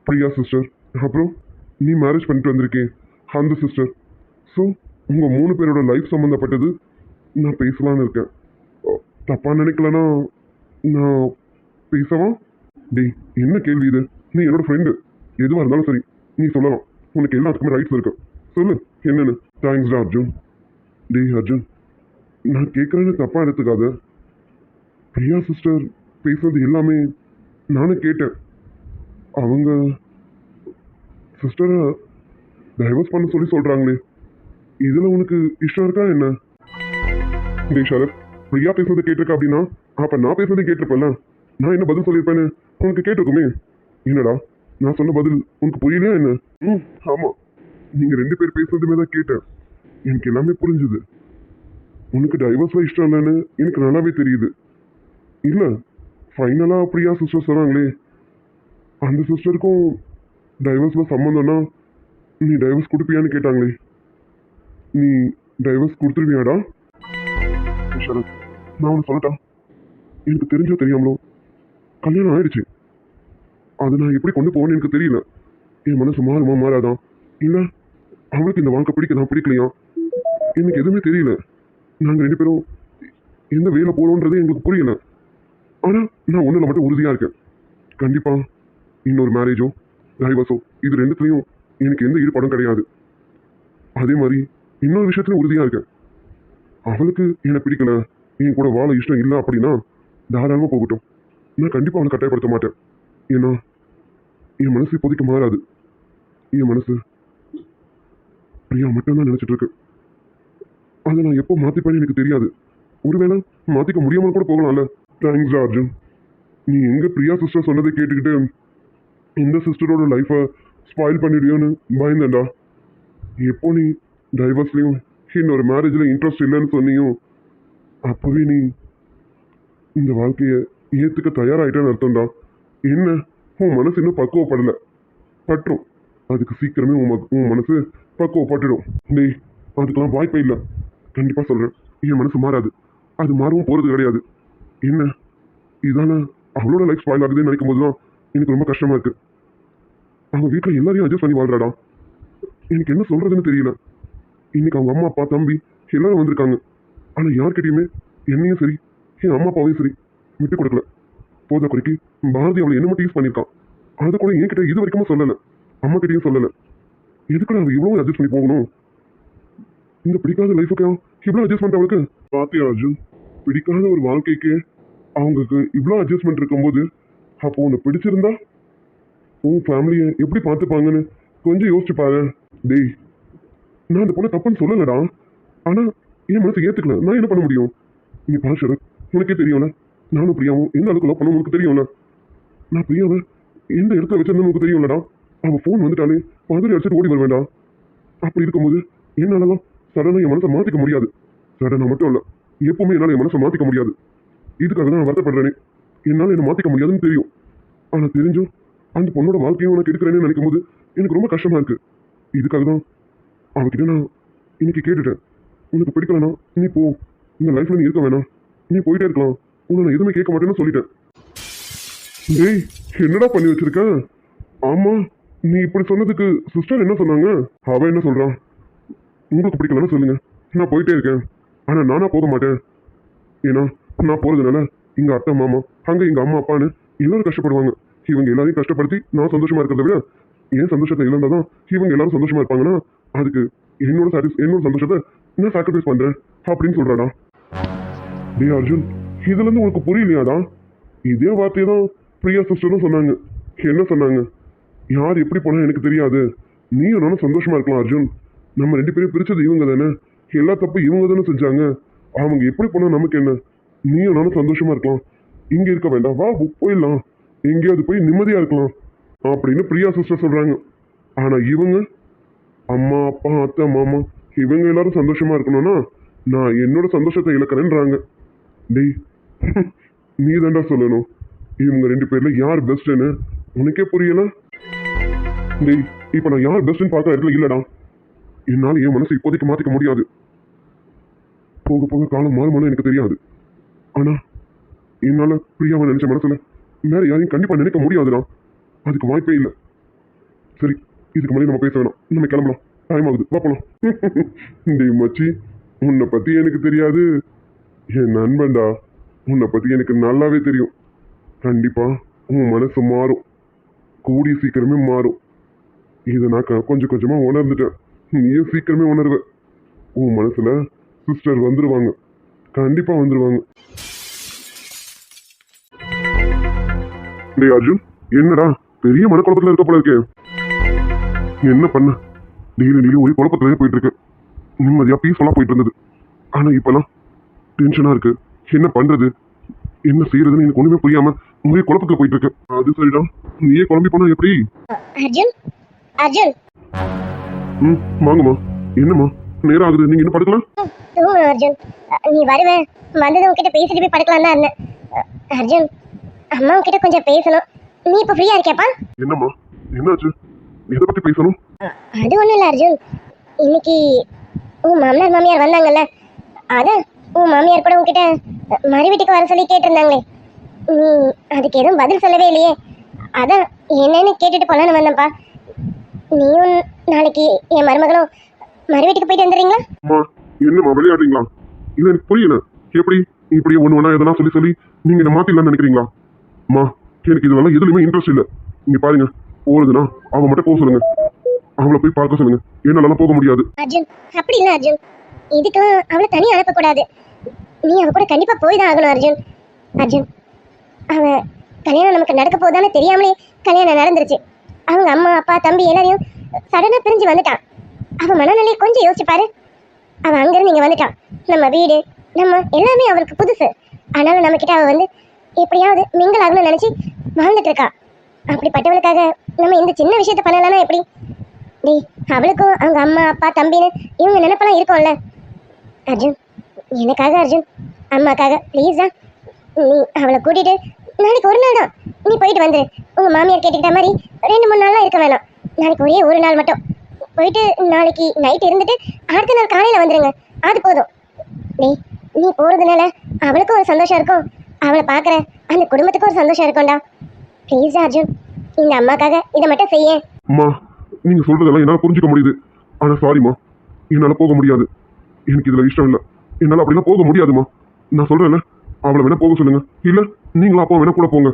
பிரியா சிஸ்டர், அப்புறம் நீ மேரேஜ் பண்ணிட்டு வந்திருக்கேன் அந்த சிஸ்டர். ஸோ உங்கள் 3 பேரோட லைஃப் சம்மந்தப்பட்டது நான் பேசலான்னு இருக்கேன். தப்பாக நினைக்கலன்னா நான் பேசவா? டேய், என்ன கேள்வி இது? நீ என்னோட ஃப்ரெண்டு. எதுவாக இருந்தாலும் சரி நீ சொல்லலாம். உனக்கு எல்லாத்துக்குமே ரைட்ஸ் இருக்கு. சொல்லு என்னன்னு. தேங்க்ஸ்டா அர்ஜுன். டேய் அர்ஜுன், நான் கேட்குறேன்னு தப்பாக எடுத்துக்காத. பிரியா சிஸ்டர் பேசுறது எல்லாமே நானும் கேட்டேன். அவங்க சிஸ்டரை டைவர்ஸ் பண்ண சொல்லி சொல்கிறாங்களே, இதில் உனக்கு இஷ்டம் இருக்கா என்ன? டேய் ஷரத், பிரியா பேசுறது கேட்டிருக்கா அப்படின்னா அப்போ நான் பேசுறதை கேட்டிருப்பேன்ல. நான் என்ன பதில் சொல்லியிருப்பேன்னு உனக்கு கேட்டிருக்குமே. என்னடா நான் சொன்ன பதில் உனக்கு புரியலையா என்ன? ம், ஆமா. நீங்க 2 பேர் பேசுறதுமே தான் கேட்டேன். எனக்கு எல்லாமே புரிஞ்சுது. உனக்கு டைவர்ஸ்ல இஷ்டம் இல்லைன்னு எனக்கு நல்லாவே தெரியுது. இல்ல, ஃபைனலா பிரியா சிஸ்டர் சொன்னாங்களே, அந்த சிஸ்டருக்கும் டைவர்ஸ்ல சம்மந்தம்னா நீ டைவர்ஸ் கொடுப்பியான்னு கேட்டாங்களே, நீ டைவர்ஸ் கொடுத்துருவியாடா? சரத், நான் ஒன்று சொல்லட்டா? எனக்கு தெரிஞ்சோ தெரியாமலோ கல்யாணம் ஆயிடுச்சு. அதை நான் எப்படி கொண்டு போவேன்னு எனக்கு தெரியல. என் மனசு மாறுமா மாறாதான், இல்லை அவளுக்கு இந்த வாழ்க்கை பிடிக்கதான் பிடிக்கலையா, எனக்கு எதுவுமே தெரியல. நாங்கள் 2 பேரும் எந்த வேலை போகிறோன்றது எங்களுக்கு புரியல. ஆனால் நான் ஒன்றில் மட்டும் உறுதியாக இருக்கேன். கண்டிப்பாக இன்னொரு மேரேஜோ டைவர்ஸோ இது ரெண்டுத்துலையும் எனக்கு எந்த ஈடுபாடும் கிடையாது. அதே மாதிரி இன்னொரு விஷயத்துலையும் உறுதியாக இருக்கேன். அவளுக்கு என்னை பிடிக்கல, என் கூட வாழ இஷ்டம் இல்லை அப்படின்னா தாராளமாக போகட்டும். நான் கண்டிப்பாக அவளை கட்டாயப்படுத்த மாட்டேன். ஏன்னா என் மனசு இப்போதைக்கு மாறாது. என் மனசு பிரியா மட்டும்தான் நினச்சிட்டு இருக்கு. அதை நான் எப்போ மாற்றிப்பேன்னு எனக்கு தெரியாது. ஒருவேளை மாற்றிக்க முடியாமல் கூட போகலாம்ல. தேங்க்ஸ் அர்ஜுன். நீ எங்கே பிரியா சிஸ்டர் சொன்னதை கேட்டுக்கிட்டு இந்த சிஸ்டரோட லைஃப்பை ஸ்பாயில் பண்ணிடுயோன்னு பயந்தேன்டா. எப்போ நீ டைவர்ஸ்லையும் இன்னொரு மேரேஜில் இன்ட்ரெஸ்ட் இல்லைன்னு சொன்னியும் அப்போவே நீ இந்த வாழ்க்கையை ஏற்றுக்க தயாராகிட்டேன்னு அர்த்தம்டா. என்ன, உன் மனசு இன்னும் பக்குவப்படலை. பற்றும், அதுக்கு சீக்கிரமே உன் மனசு பக்குவப்பட்டுடும். டேய், அதுக்கெல்லாம் வாய்ப்பே இல்லை. கண்டிப்பாக சொல்கிறேன், என் மனசு மாறாது. அது மாறவும் போகிறது கிடையாது. என்ன, இதான அவளோட லைஃப் ஸ்பாயில் ஆகுதுன்னு நினைக்கும் போது தான் எனக்கு ரொம்ப கஷ்டமாக இருக்குது. அவங்க வீட்டில் எல்லாரையும் அட்ஜஸ்ட் பண்ணி வாழ்றாடா. எனக்கு என்ன சொல்கிறதுன்னு தெரியல. இன்னைக்கு அவங்க அம்மா அப்பா தம்பி எல்லாரும் வந்திருக்காங்க. ஆனால் யார்கிட்டையுமே என்னையும் சரி என் அம்மா அப்பாவையும் சரி விட்டு கொடுக்கல. போத குறைக்கு பாரதி அவளை என்ன மட்டும் யூஸ் பண்ணியிருக்கான். அதை கூட என்கிட்ட இது வரைக்கும் சொல்லலை, அம்மா கிட்டையும் சொல்லலை. எதுக்குள்ள அவள் இவ்வளோ அட்ஜஸ்ட் பண்ணி போகணும்? இந்த பிடிக்காத லைஃபுக்கு இவ்வளோ அட்ஜஸ்ட்மெண்ட் அவளுக்கு பாத்தியா அர்ஜுன்? பிடிக்காத ஒரு வாழ்க்கைக்கு அவங்களுக்கு இவ்வளோ அட்ஜஸ்ட்மெண்ட் இருக்கும்போது அப்போ உன்னை பிடிச்சிருந்தா உன் ஃபேமிலியை எப்படி பார்த்துப்பாங்கன்னு கொஞ்சம் யோசிச்சு பாரு. டேய், நான் அந்த பொண்ணை தப்புன்னு சொல்லலடா. ஆனால் என் மனசு ஏற்றுக்கல, நான் என்ன பண்ண முடியும்? நீ பாரு சரத், உனக்கே தெரியும்ல நானும் பிரியாவும் எந்த அளவுக்கு லவ் பண்ண உனக்கு தெரியும்ல. நான் பிரியாவை எந்த இடத்துல வச்சிருந்தேன்னு உனக்கு தெரியும்லடா. அவள் ஃபோன் வந்துட்டாலே பதறி அடிச்சுட்டு ஓடி வருவேண்டா. அப்படி இருக்கும்போது என்னாலலாம் சடனாக என் மனசை மாற்றிக்க முடியாது. சடனாக மட்டும் இல்லை, எப்பவுமே என்னால் என் மனசை மாற்றிக்க முடியாது. இதுக்காக தான் நான் வருத்தப்படுறேனே. என்னால் என்னை மாற்றிக்க முடியாதுன்னு தெரியும். ஆனால் தெரிஞ்சும் அந்த பொண்ணோட வாழ்க்கையும் உனக்கு எடுக்கிறேன்னு நினைக்கும் போது எனக்கு ரொம்ப கஷ்டமாக இருக்குது. இதுக்காக தான் அவகிட்ட நான் இன்னைக்கு கேட்டுட்டேன். உனக்கு பிடிக்கலனா நீ போ, இந்த லைஃப்ல நீ இருக்க வேணாம், நீ போயிட்டே இருக்கலாம், உன்னை நான் எதுவுமே கேட்க மாட்டேன்னு சொல்லிட்டேன். டேய், என்னடா பண்ணி வச்சிருக்க? ஆமா, நீ இப்படி சொன்னதுக்கு சிஸ்டர் என்ன சொன்னாங்க? அவ என்ன சொல்றான்? உங்களுக்கு பிடிக்கலன்னு சொல்லுங்க, நான் போயிட்டே இருக்கேன். ஆனா நானா போக மாட்டேன். ஏன்னா நான் போறதுனால இங்க அத்தை மாமா அங்க எங்க அம்மா அப்பான்னு எல்லாரும் கஷ்டப்படுவாங்க. இவங்க எல்லாரையும் கஷ்டப்படுத்தி நான் சந்தோஷமா இருக்கிறத விட என் சந்தோஷத்தை இழந்தாதான் இவங்க எல்லாரும் சந்தோஷமா இருப்பாங்கன்னா அதுக்கு என்னோட சந்தோஷத்தை நான் சாக்ரிஃபைஸ் பண்றேன் அப்படின்னு சொல்றாடா. டே அர்ஜுன், இதுல இருந்து உனக்கு புரியலையாடா? இதே வார்த்தையை தான் பிரியா சிஸ்டரும் சொன்னாங்க. என்ன சொன்னாங்க? யார் எப்படி போனா எனக்கு தெரியாது, நீ நானும் சந்தோஷமா இருக்கலாம் அர்ஜுன். நம்ம 2 பேரும் பிரிச்சது இவங்க தானே, எல்லா தப்பு இவங்க தானே செஞ்சாங்க. அவங்க எப்படி போனா நமக்கு என்ன, நீயும் நானும் சந்தோஷமா இருக்கலாம், இங்க இருக்க வேண்டாம், வா போயிடலாம், எங்கேயாவது போய் நிம்மதியா இருக்கலாம் அப்படின்னு பிரியா சிஸ்டர் சொல்றாங்க. ஆனா இவங்க அம்மா அப்பா அத்தை மாமா இவங்க எல்லாரும் சந்தோஷமா இருக்கணும்னா நான் என்னோட சந்தோஷத்தை இழக்கிறேன்றாங்க. டேய், நீ தாண்டா சொல்லணும் இவங்க 2 பேர்ல யார் பெஸ்ட்னு. உனக்கே புரியல? டேய், இப்ப நான் யார் பெஸ்ட்னு பார்க்குற இடத்துல இல்லடா. என்னால் என் மனசை இப்போதைக்கு மாத்திக்க முடியாது. போக போக காலம் மாறுமானு எனக்கு தெரியாது. ஆனா என்னால பிரியாவை நினைச்ச மனசுல வேற யாரையும் கண்டிப்பா நினைக்க முடியாதுடா. அதுக்கு வாய்ப்பே இல்லை. சரி, இதுக்கு முன்னாடி நம்ம பேச வேணாம், நம்ம கிளம்பலாம், டைம் ஆகுது, பார்ப்போம். டேய் மச்சி, உன்னை பத்தி எனக்கு தெரியாது, என் நண்பன்டா. உன்னை பத்தி எனக்கு நல்லாவே தெரியும். கண்டிப்பா உன் மனசு மாறும், கூடிய சீக்கிரமே மாறும். இதை நான் கொஞ்சம் கொஞ்சமா உணர்ந்துட்டேன். நீயும் சீக்கிரமே உணர்வ. உன் மனசுல சிஸ்டர் வந்துருவாங்க, கண்டிப்பா வந்துருவாங்க. டேய் அர்ஜுன், என்னடா பெரிய மனக்குழப்பத்துல இருக்க போல இருக்கே? என்ன பண்ண? டெய்லி ஒரே குழப்பத்திலே போயிட்டு இருக்கு. நிம்மதியா பீஸ்ஃபுல்லா போயிட்டு இருந்தது. ஆனா இப்பெல்லாம் டென்ஷனா இருக்கு. என்ன பண்றது, என்ன செய்யறதுன்னு எனக்கு ஒண்ணுமே புரியாம ஒரே குழப்பத்துல போயிட்டு இருக்கு. அது சரிடா, நீயே குழம்பி போனா எப்படி? அர்ஜுன் அர்ஜுன் ம், வாங்கம்மா. என்னம்மா நேரம் ஆகுது, நீங்க இன்னும் படுக்கலாம்? தூங்கு அர்ஜுன். நீ வருவேன், வந்தது உன்கிட்ட பேசிட்டு போய் படுக்கலாம் தான் இருந்தேன். அர்ஜுன், அம்மா உன்கிட்ட கொஞ்சம் பேசணும். நீ இப்போ ஃப்ரீயா இருக்கியாப்பா? என்னம்மா, என்னாச்சு? எதை பத்தி பேசணும்? அது ஒன்றும் இல்லை அர்ஜுன். இன்னைக்கு உன் மாமனார் மாமியார் வந்தாங்கல்ல, அதான் உன் மாமியார் கூட உன்கிட்ட மறு வீட்டுக்கு வர சொல்லி கேட்டிருந்தாங்களே, நீ அதுக்கு எதுவும் பதில் சொல்லவே இல்லையே. அதான் என்னன்னு கேட்டுட்டு போலான்னு வந்தேன்ப்பா. நீயும் நாளைக்கு என் மருமகளும் மறு வீட்டுக்கு போயிட்டு வந்துடுறீங்களா? அம்மா, என்னம்மா விளையாடுறீங்களா? இது எனக்கு புரியல. எப்படி இப்படி ஒண்ணு வேணா எதனா சொல்லி சொல்லி நீங்க என்ன மாத்திடலாம்னு நினைக்கிறீங்களா? அம்மா, எனக்கு இதெல்லாம் எதுலையுமே இன்ட்ரெஸ்ட் இல்லை. இங்க பாருங்க, போறதுன்னா அவ மட்டும் போக சொல்லுங்க, அவளை போய் பார்க்க சொல்லுங்க. என்னால போக முடியாது. அர்ஜுன், அப்படி இல்லை அர்ஜுன். இதுக்கெல்லாம் அவளை தனியாக அனுப்பக்கூடாது. நீ அவ கூட கண்டிப்பா போய் தான் ஆகணும் அர்ஜுன். அர்ஜுன், அவ கல்யாணம் நமக்கு நடக்க போதானே தெரியாமலே கல்யாணம் நடந்துருச்சு. அவங்க அம்மா அப்பா தம்பி எல்லாரையும் சடனா பிரிஞ்சு வந்துட்டான். அவ மனநிலையை கொஞ்சம் யோசிச்சு பாரு. அவ அங்கிருந்து இங்க வந்துட்டான். நம்ம வீடு நம்ம எல்லாமே அவளுக்கு புதுசு. ஆனாலும் நம்ம கிட்ட அவ வந்து எப்படியாவது மிங்கல் ஆகணும்னு நினைச்சு வாழ்ந்துட்டு இருக்கா. அப்படிப்பட்டவளுக்காக நம்ம இந்த சின்ன விஷயத்த பண்ணலாம்னா எப்படி? டேய், அவளுக்கும் அவங்க அம்மா அப்பா தம்பின்னு இவங்க நினைப்பெல்லாம் இருக்கும்ல அர்ஜுன். எனக்காக அர்ஜுன், அம்மாக்காக ப்ளீஸ் தான், நீ அவளை கூட்டிட்டு நாளைக்கு ஒரு நாள் தான் நீ போயிட்டு வந்துரு. உங்க மாமியார் கேட்டுக்கிட்ட மாதிரி 2-3 நாள்லாம் இருக்க வேணாம். நாளைக்கு ஒரே ஒரு நாள் மட்டும் போயிட்டு நாளைக்கு நைட் இருந்துட்டு அடுத்த நாள் காலையில வந்துருங்க. அது போதும். நீ போறதுனால அவளுக்கும் ஒரு சந்தோஷம் இருக்கும், அவளை பார்க்குற அந்த குடும்பத்துக்கும் ஒரு சந்தோஷம் இருக்கும்டா. ப்ளீஸ் அர்ஜுன், இந்த அம்மாக்காக இதை மட்டும் செய்ய. அம்மா, நீங்க சொல்றதெல்லாம் என்னால புரிஞ்சுக்க முடியுது. ஆனா சாரிம்மா, என்னால போக முடியாது. எனக்கு இதுல இஷ்டம் இல்லை. என்னால அப்படிலாம் போக முடியாதுமா. நான் சொல்றேன்ல, அவளை வேணா போக சொல்லுங்க, இல்ல நீங்களும் அப்பா வேணா கூட போங்க.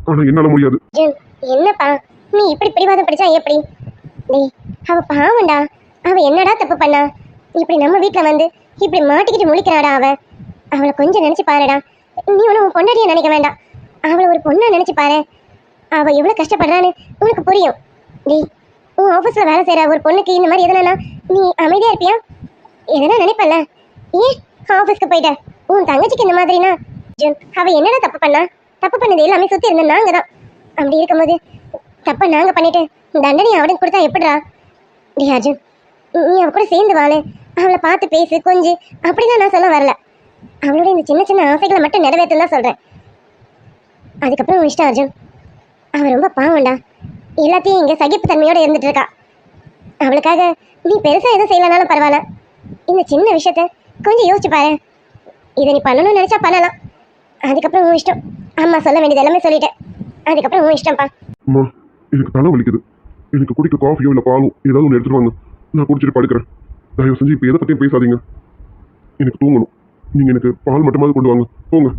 ஆனா என்னால முடியாது. என்னப்பா நீ இப்படி பிடிவாதம் பிடிச்சா எப்படி? டேய், அவ பாவண்டா. அவ என்னடா தப்பு பண்ணா? இப்படி நம்ம வீட்டுல வந்து இப்படி மாட்டிக்கிட்டு முழிக்கிறாடா அவ. அவளை கொஞ்சம் நினைச்சு பாருடா. நீ ஒன்னும் உன் பொண்டாட்டிய நினைக்க வேண்டாம், அவளை ஒரு பொண்ணா நினைச்சு பாரு. அவ எவ்வளவு கஷ்டப்படுறான்னு உனக்கு புரியும். டேய், உன் ஆஃபீஸ்ல வேலை செய்யற ஒரு பொண்ணுக்கு இந்த மாதிரி எதனா நீ அமைதியா இருப்பியா? எதனா நினைப்பல? ஏன் ஆஃபீஸ்க்கு போயிட்ட? உன் தங்கச்சிக்கு இந்த மாதிரினா அவ என்னடா தப்பு பண்ணா? தப்பு பண்ணது எல்லாமே சுத்தி இருந்த நாங்க தான். அப்படி இருக்கும்போது தப்ப நாங்க பண்ணிட்டு தண்டனை அவனுக்கு கொடுத்தா எப்படிடா? டே அர்ஜுன், நீ அவ கூட சேர்ந்து வாழு, அவளை பார்த்து பேசு கொஞ்சு, அப்படிதான் நான் சொல்ல வரல. அவளோட இந்த சின்ன சின்ன ஆசைகளை மட்டும் நிறைவேற்று தான் சொல்றேன். அதுக்கப்புறம் உன் இஷ்டம் அர்ஜுன். அவ ரொம்ப பாவம்டா. எல்லாத்தையும் இங்க சகிப்பு தன்மையோட இருந்துட்டு இருக்கா. அவளுக்காக நீ பெருசா எதுவும் செய்யலனாலும் பரவாயில்ல, இந்த சின்ன விஷயத்த கொஞ்சம் யோசிச்சு பாரு. இதை நீ பண்ணணும்னு நினைச்சா பண்ணலாம். அதுக்கப்புறம் உன் இஷ்டம். அம்மா சொல்ல வேண்டியது எல்லாமே சொல்லிட்டேன். அதுக்கப்புறம் உன் இஷ்டம்ப்பா. அம்மா, எனக்கு தலை வலிக்குது. எனக்கு குடிக்க காஃபியோ இல்லை பாலும் ஏதாவது ஒன்று எடுத்துட்டு வாங்க, நான் குடிச்சிட்டு படுக்கிறேன். தயவு செஞ்சு இப்போ எதை பற்றியும் பேசாதீங்க. எனக்கு தூங்கணும். நீங்கள் எனக்கு பால் மட்டுமாவது கொண்டு வாங்க, போங்க.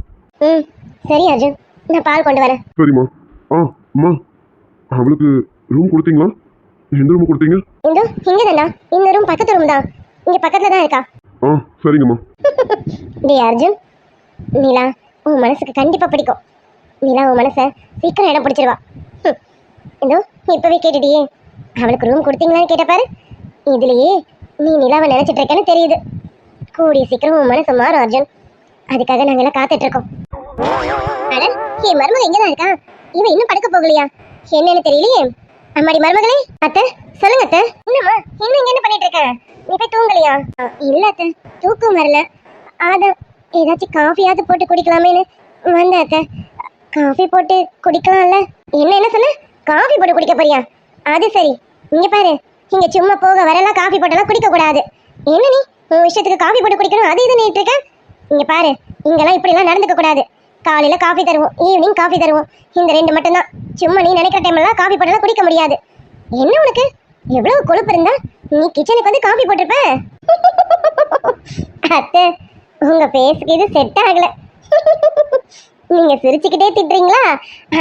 ம், சரி அர்ஜுன், நான் பால் கொண்டு வரேன். சரிம்மா. அம்மா, அவளுக்கு ரூம் கொடுத்தீங்களா? எந்த ரூம் கொடுத்தீங்க? இந்தோ இங்கே தான்டா. இந்த ரூம் பக்கத்து ரூம் தான், இங்கே பக்கத்தில் தான் இருக்கா. சரிங்கம்மா. டே அர்ஜுன், நீலா உன் மனசுக்கு கண்டிப்பாக பிடிக்கும். நீலா உன் மனசை சீக்கிரம் இடம் பிடிச்சிருவா. இதோ இப்போவே கேட்டுட்டியே, அவளுக்கு ரூம் கொடுத்தீங்களான்னு கேட்டப்பாரு. இதுலேயே நீ நிலாவை நினைச்சிட்டு இருக்கேன்னு தெரியுது. கூடிய சீக்கிரம் உன் மனசு மாறும் அர்ஜுன். அதுக்காக நாங்கள் எல்லாம் காத்துட்டு இருக்கோம். அட, என் மருமக எங்கே தான் இருக்கா? இவன் இன்னும் படுக்க போகலையா? என்னன்னு தெரியலையே. அம்மாடி மருமகளே. அத்தை சொல்லுங்க அத்தை. என்னம்மா இன்னும் இங்க என்ன பண்ணிட்டு இருக்க? நீ போய் தூங்கலையா? இல்ல அத்தை, தூக்கம் வரல. அதான் ஏதாச்சும் காஃபியாவது போட்டு குடிக்கலாமேன்னு வந்தேன் அத்தை. காஃபி போட்டு குடிக்கலாம்ல? என்ன சொன்ன? காஃபி போட்டு குடிக்க போறியா? அது சரி. இங்க பாரு, இங்க சும்மா போக வரலாம் காஃபி போட்டெல்லாம் குடிக்க கூடாது. என்ன நீ உன் விஷயத்துக்கு காஃபி போட்டு குடிக்கணும் அது இது நீட்டு இருக்க? இங்க பாரு, இங்கெல்லாம் இப்படிலாம் நடந்துக்க கூடாது. காலையில காஃபி தருவோம், ஈவினிங் காஃபி தருவோம். இந்த 2 மட்டும்தான். சும்மா நீ நினைக்கிற டைம்லாம் காஃபி போட்டெல்லாம் குடிக்க முடியாது. என்ன உனக்கு எவ்வளவு கொழுப்பு இருந்தா நீ கிச்சனுக்கு வந்து காஃபி போட்டிருப்ப? அத்தை, உங்க பேசுக்கு இது செட் ஆகல. நீங்க சிரிச்சுக்கிட்டே திட்டுறீங்களா?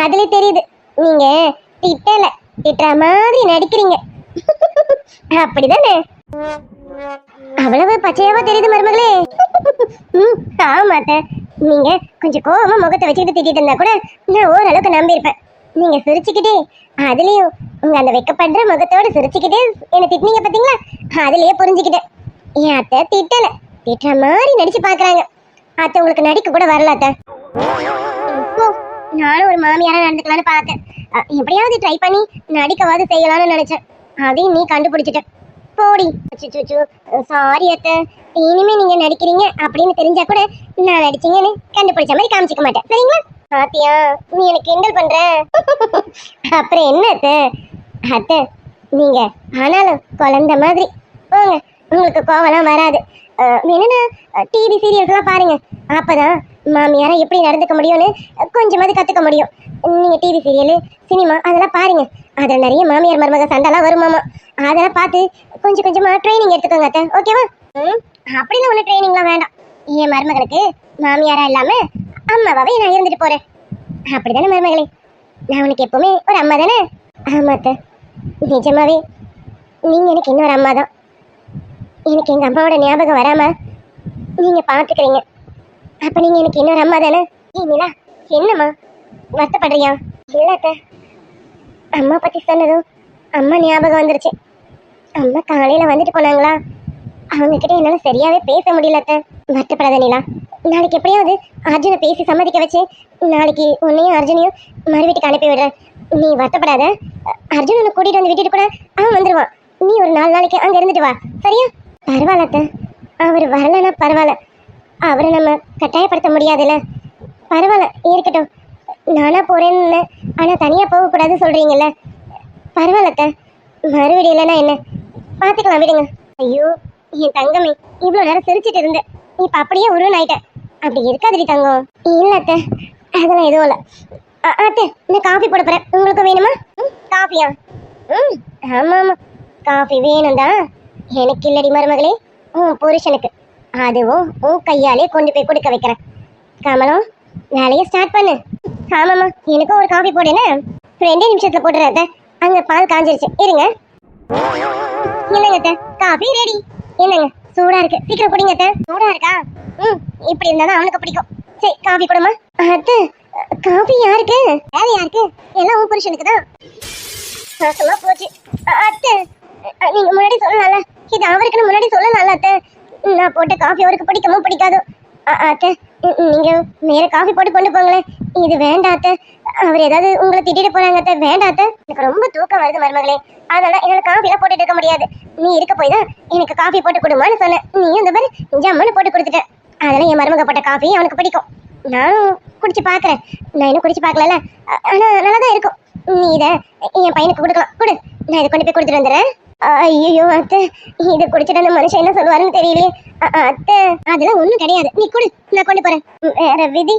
அதுல தெரியுது நீங்க திட்டல, திட்டுற மாதிரி நடிக்கிறீங்க. அப்படிதானே? அவ்வளவு பச்சையாவா தெரியுது மருமகளே? ஆமா அத்தை, நீங்க கொஞ்சம் கோவமா முகத்தை வச்சுக்கிட்டு திட்டிட்டு இருந்தா கூட நான் ஓரளவுக்கு நம்பியிருப்பேன். நீங்க சிரிச்சுக்கிட்டே, அதுலயும் உங்க அந்த வெக்கப்படுற முகத்தோட சிரிச்சுக்கிட்டே என்ன திட்டினீங்க பாத்தீங்களா? அதுலயே புரிஞ்சுக்கிட்டேன். என் அத்தை திட்டல, திட்டுற மாதிரி நடிச்சு பாக்குறாங்க. அத்தை உங்களுக்கு நடிக்க கூட வரல அத்தை. நானும் ஒரு மாமியாரா நடந்துக்கலாம்னு பார்த்தேன். எப்படியாவது ட்ரை பண்ணி நடிக்கவாது செய்யலாம்னு நினைச்சேன். அதையும் நீ கண்டுபிடிச்சிட்ட. போடி. சாரி அத்தை, இனிமே நீங்க நடிக்கிறீங்க அப்படின்னு தெரிஞ்சா கூட நான் நடிச்சீங்கன்னு கண்டுபிடிச்ச மாதிரி காமிச்சிக்க மாட்டேன், சரிங்களா? பாத்தியா, நீ எனக்கு கிண்டல் பண்ற. அப்புறம் என்ன அத்தை? அத்தை நீங்க ஆனாலும் குழந்தை மாதிரி போங்க, உங்களுக்கு கோவம்லாம் வராது. வேணும்னா டிவி சீரியல்ஸ்லாம் பாருங்க, அப்பதான் மாமியாரா எப்படி நடந்துக்க முடியும்னு கொஞ்சமாவது கத்துக்க முடியும். நீங்க டிவி சீரியல் சினிமா அதெல்லாம் பாருங்க, அதில் நிறைய மாமியார் மருமக சண்டைலாம் வருமாமா. அதெல்லாம் பார்த்து கொஞ்சம் கொஞ்சமா ட்ரைனிங் எடுத்துக்கோங்க அத்தை, ஓகேவா? அப்படிலாம் ஒன்றும் ட்ரைனிங்லாம் வேண்டாம். என் மருமகளுக்கு மாமியாரா இல்லாம அம்மாவாவே நான் இருந்துட்டு போறேன். அப்படிதானே மருமகளே? நான் உனக்கு எப்பவுமே ஒரு அம்மா தானே? ஆமா அத்தை, நிஜமாவே நீங்க எனக்கு இன்னொரு அம்மா தான். எனக்கு எங்க அம்மாவோட ஞாபகம் வராம நீங்க பாத்துக்கிறீங்க. அப்ப நீங்க எனக்கு இன்னொரு அம்மா தானே? நீங்களா என்னம்மா வருத்தப்படுறியா? இல்ல அத்தை, அம்மா பத்தி சொன்னதும் அம்மா ஞாபகம் வந்துருச்சு. அம்மா காலையில வந்துட்டு போனாங்களா, அவங்க கிட்ட என்னால சரியாவே பேச முடியல அத்தை. வருத்தப்படாத நீலா, நாளைக்கு எப்படியாவது அர்ஜுனை பேசி சம்மதிக்க வச்சு நாளைக்கு உன்னையும் அர்ஜுனையும் மறு வீட்டுக்கு அனுப்பி விடுறேன். நீ வருத்தப்படாத. அர்ஜுன் உன்னை கூட்டிட்டு வந்து விட்டுட்டு கூட அவன் வந்துடுவான். நீ ஒரு 4 நாளைக்கு அங்க இருந்துட்டு வா, சரியா? பரவாயில்ல அத்தை, அவர் வரலன்னா பரவாயில்ல, அவரை நம்ம கட்டாயப்படுத்த முடியாதுல்ல. பரவாயில்ல இருக்கட்டும், நானா போறேன்னு ஆனா தனியா போகக்கூடாதுன்னு சொல்றீங்கல்ல. பரவாயில்ல அத்தை, மறுபடியும் இல்லைன்னா என்ன, பாத்துக்கலாம் விடுங்க. ஐயோ என் தங்கமே, இவ்வளவு நேரம் சிரிச்சிட்டு இருந்தேன், இப்ப அப்படியே உருவன் ஆயிட்டேன். அப்படி இருக்காதுடி தங்கம். இல்ல அத்தை, அதெல்லாம் எதுவும் இல்ல. அத்தை நான் காஃபி போட போறேன், உங்களுக்கு வேணுமா? காஃபியா? ஆமா ஆமா, காஃபி வேணும் தான். எனக்கு இல்லடி மருமகளே, உன் புருஷனுக்கு. அதுவும் உன் கையாலே கொண்டு போய் கொடுக்க வைக்கிறேன். கமலம் வேலையை ஸ்டார்ட் பண்ணு. ஆமாம்மா, எனக்கும் ஒரு காஃபி போடுன்னு 2 நிமிஷத்துல போட்டுறாத. அங்க பால் காஞ்சிருச்சு, இருங்க. இல்லைங்க அத்தை, காஃபி ரெடி. என்னங்க சூடா இருக்கு, சீக்கிரம் குடிங்க அத்தை. சூடா இருக்கா? இப்படி இருந்தாதான் அவனுக்கு பிடிக்கும். சரி காஃபி கொடுமா. அத்தை காஃபி யாருக்கு? வேற யாருக்கு? எல்லாம் உன் புருஷனுக்கு தான். நாசமா போச்சு. அத்தை நீங்க முன்னாடி சொல்லலாம்ல, இது அவருக்குன்னு முன்னாடி சொல்லலாம்ல அத்தை. நான் போட்ட காஃபி அவருக்கு பிடிக்குமோ பிடிக்காதோ. அத்தை நீங்க வேற காஃபி போட்டு கொண்டு போங்களேன். இது வேண்டாம் அத்தை, அவர் ஏதாவது உங்களை திட்டிட்டு போறாங்க அத்தை. வேண்டாம் அத்தை, எனக்கு ரொம்ப தூக்கம் வருது மருமகளே, அதனால என்னால காஃபிலாம் போட்டுட்டு இருக்க முடியாது. நீ இருக்க போய் தான் எனக்கு காஃபி போட்டு கொடுமான்னு சொன்னேன். நீயும் இந்த மாதிரி ஜம்முன்னு போட்டு கொடுத்துட்ட. அதெல்லாம் என் மருமக போட்ட காஃபி அவனுக்கு பிடிக்கும். நானும் குடிச்சு பாக்குறேன். நான் இன்னும் குடிச்சு பார்க்கல, ஆனா நல்லா தான் இருக்கும். நீ இதை என் பையனுக்கு கொடுக்கலாம், கொடு. நான் இதை கொண்டு போய் கொடுத்துட்டு வந்துடுறேன். ஐயோ அத்தை, இதை குடிச்சிட்டு அந்த மனுஷன் என்ன சொல்லுவாருன்னு தெரியலையே. அத்தை அதெல்லாம் ஒண்ணும் கிடையாது, நீ குடி, நான் கொண்டு போறேன். வேற விதி?